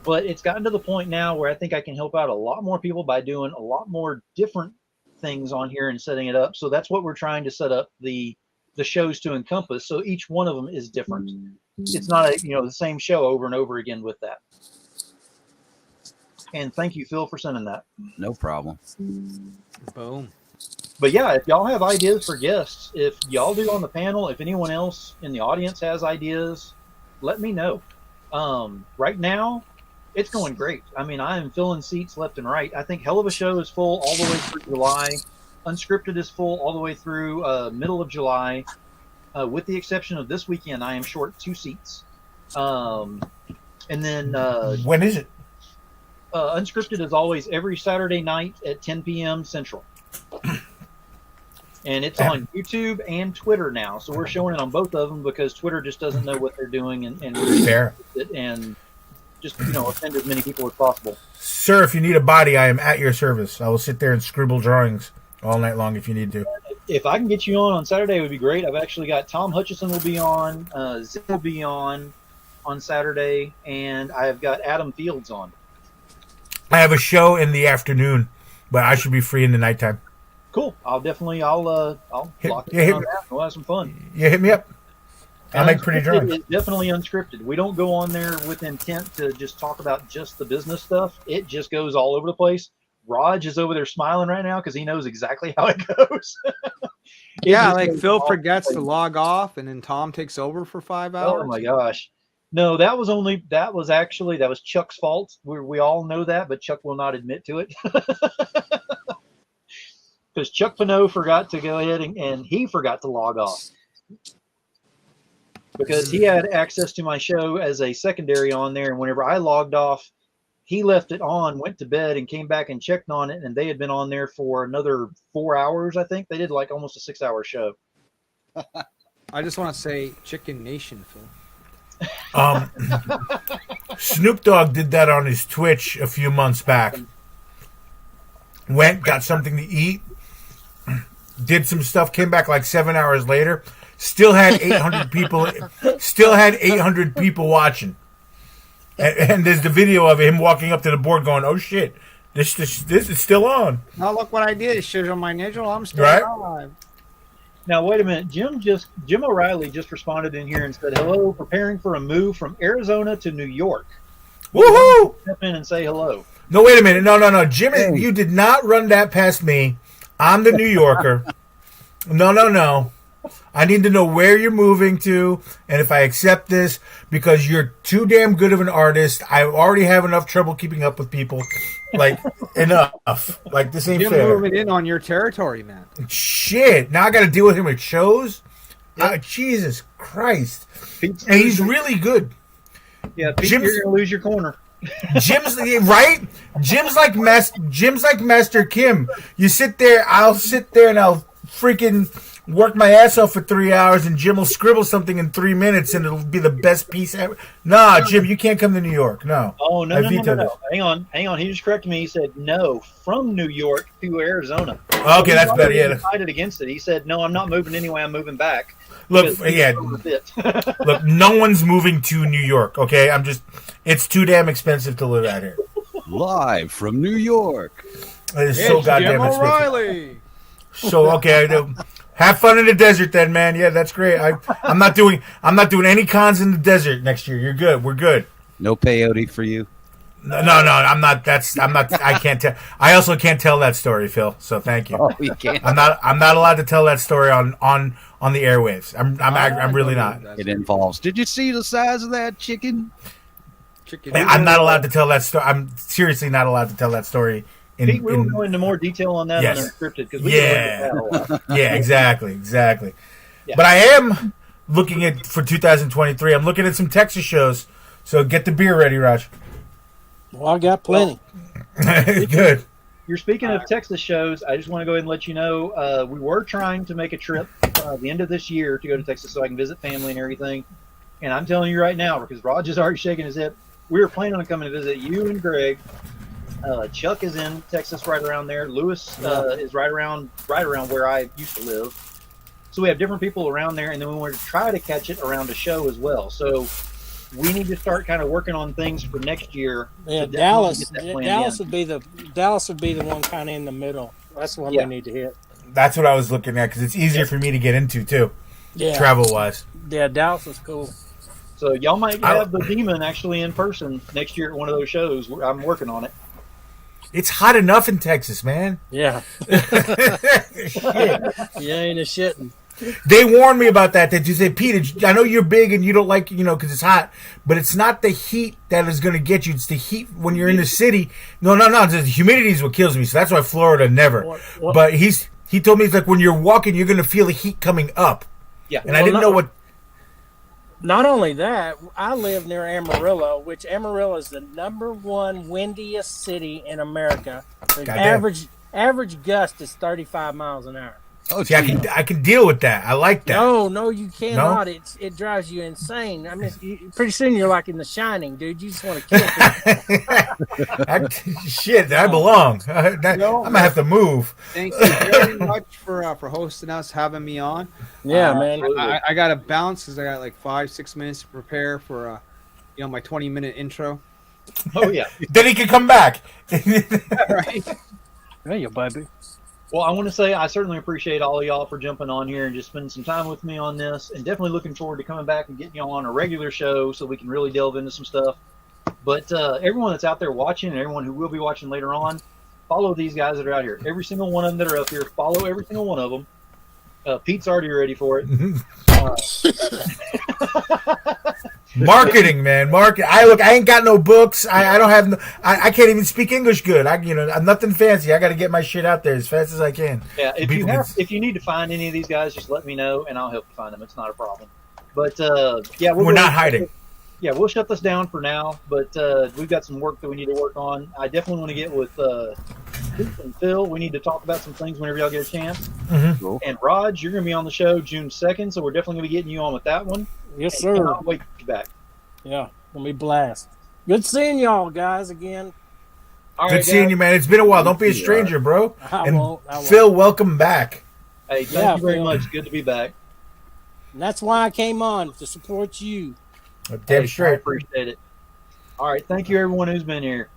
But it's gotten to the point now where I think I can help out a lot more people by doing a lot more different things on here and setting it up. So that's what we're trying to set up the shows to encompass. So each one of them is different. It's not the same show over and over again with that. And thank you, Phil, for sending that. No problem. Boom. But yeah, if y'all have ideas for guests, if y'all do on the panel, if anyone else in the audience has ideas, let me know. Right now, it's going great. I mean, I am filling seats left and right. I think Hell of a Show is full all the way through July. Unscripted is full all the way through middle of July. With the exception of this weekend, I am short 2 seats. And then When is it? Unscripted is always every Saturday night at 10 p.m. Central. And it's on YouTube and Twitter now. So we're showing it on both of them because Twitter just doesn't know what they're doing and Fair. and just offend as many people as possible. Sir, if you need a body, I am at your service. I will sit there and scribble drawings all night long if you need to. If I can get you on Saturday, it would be great. I've actually got Tom Hutchison will be on, Zim will be on Saturday, and I've got Adam Fields on. I have a show in the afternoon, but I should be free in the nighttime. Cool. I'll lock it hit on me. that. We'll have some fun. Yeah, hit me up. I'll make pretty Unscripted drawings. is definitely unscripted. We don't go on there with intent to just talk about just the business stuff. It just goes all over the place. Raj is over there smiling right now because he knows exactly how it goes. Yeah, like Phil forgets to log off, and then Tom takes over for 5 hours. Oh my gosh. No, that was Chuck's fault. We all know that, but Chuck will not admit to it. Because Chuck Pinot forgot to go ahead and he forgot to log off. Because he had access to my show as a secondary on there, and whenever I logged off, he left it on, went to bed, and came back and checked on it, and they had been on there for another 4 hours, I think. They did like almost a 6-hour show. I just want to say Chicken Nation, Phil. Snoop Dogg did that on his Twitch a few months back. Went, got something to eat, did some stuff, came back like 7 hours later, still had 800 people, watching. And there's the video of him walking up to the board going, "Oh shit, this is still on." Now look what I did. It shows on my nigel. I'm still Right. alive. Now, wait a minute. Jim O'Reilly just responded in here and said, "Hello, preparing for a move from Arizona to New York." Woohoo! Step in and say hello. No, wait a minute. No. Jim, you did not run that past me. I'm the New Yorker. No. I need to know where you're moving to and if I accept this because you're too damn good of an artist. I already have enough trouble keeping up with people. Like, enough. Like, this ain't Jim fair. moving in on your territory, man. Shit. Now I got to deal with him at shows? Jesus Christ. And he's really good. Yeah, Pete, Jim's- you're going to lose your corner. Jim's right. Jim's like Master Kim. You sit there, I'll sit there and I'll freaking work my ass off for 3 hours, and Jim will scribble something in 3 minutes, and it'll be the best piece ever. Nah, Jim, you can't come to New York. No. Oh, I vetoed no. it. Hang on. He just corrected me. He said, no, from New York to Arizona. Okay, that's better. Yeah. Decided against it. He said, no, I'm not moving anyway. I'm moving back. Look, Because yeah. it's overfit. Look, no one's moving to New York. Okay, it's too damn expensive to live out here. Live from New York. It is so It's goddamn Jim expensive. O'Reilly. So okay, have fun in the desert then, man. Yeah, that's great. I'm not doing any cons in the desert next year. You're good. We're good. No peyote for you. No, I'm not. I can't tell. I also can't tell that story, Phil. So thank you. Oh, you can't. I'm not allowed to tell that story on the airwaves. I'm really not. It involves. Did you see the size of that chicken? I'm not allowed to tell that story. I'm seriously not allowed to tell that story. Pete, we'll go into more detail on that Yes. on Unscripted because we can look at that a lot. Yeah, exactly. Yeah. But I am looking at for 2023. I'm looking at some Texas shows. So get the beer ready, Raj. Well, I got plenty. Good. You're speaking of Texas shows. I just want to go ahead and let you know we were trying to make a trip the end of this year to go to Texas so I can visit family and everything. And I'm telling you right now, because Raj is already shaking his head, we were planning on coming to visit you and Greg. Chuck is in Texas right around there. Lewis is right around where I used to live. So we have different people around there, and then we wanted to try to catch it around a show as well. So we need to start kind of working on things for next year. Yeah, to definitely Dallas. get that planned Dallas in. would be the one kind of in the middle. That's the one Yeah. we need to hit. That's what I was looking at because it's easier for me to get into too, Yeah, travel wise. Yeah, Dallas was cool. So y'all might have the demon actually in person next year at one of those shows. I'm working on it. It's hot enough in Texas, man. Yeah. Shit. You ain't a shitting. They warned me about that. That you say, Pete, I know you're big and you don't like, because it's hot, but it's not the heat that is going to get you. It's the heat when you're in the city. No. The humidity is what kills me. So that's why Florida never. What? But he told me it's like when you're walking, you're going to feel the heat coming up. Yeah. And I didn't know what. Not only that, I live near Amarillo, which Amarillo is the #1 windiest city in America. The Goddamn. average gust is 35 miles an hour. Oh, See, I can deal with that. I like that. No, you cannot. It drives you insane. I mean, pretty soon you're like in The Shining, dude. You just want to kill people. Shit, I belong. I'm gonna have to move. Thank you very much for hosting us, having me on. Yeah, man. I got to bounce because I got like 5-6 minutes to prepare for my 20-minute intro. Oh yeah. Then he can come back. Right. There you baby. Well, I want to say I certainly appreciate all of y'all for jumping on here and just spending some time with me on this, and definitely looking forward to coming back and getting y'all on a regular show so we can really delve into some stuff. But everyone that's out there watching and everyone who will be watching later on, follow these guys that are out here. Every single one of them that are up here, follow every single one of them. Pete's already ready for it. Marketing, man. I ain't got no books. I don't have no. I can't even speak English good. I'm nothing fancy. I got to get my shit out there as fast as I can. Yeah, if you need to find any of these guys, just let me know and I'll help you find them. It's not a problem. But yeah, we're not hiding. Yeah, we'll shut this down for now. But we've got some work that we need to work on. I definitely want to get with Pete and Phil. We need to talk about some things whenever y'all get a chance. Mm-hmm. Cool. And Raj, you're going to be on the show June 2nd, so we're definitely going to be getting you on with that one. Yes, And sir. I'll wait to get you back. Yeah, gonna be blast. Good seeing y'all guys again. All Good right, seeing guys. you, man. It's been a while. Don't be a stranger, bro. I won't. Phil, welcome back. Hey, thank Yeah, you very Phil. much. Good to be back. And that's why I came on, to support you. Damn Hey, I straight. appreciate it. All right, thank you everyone who's been here.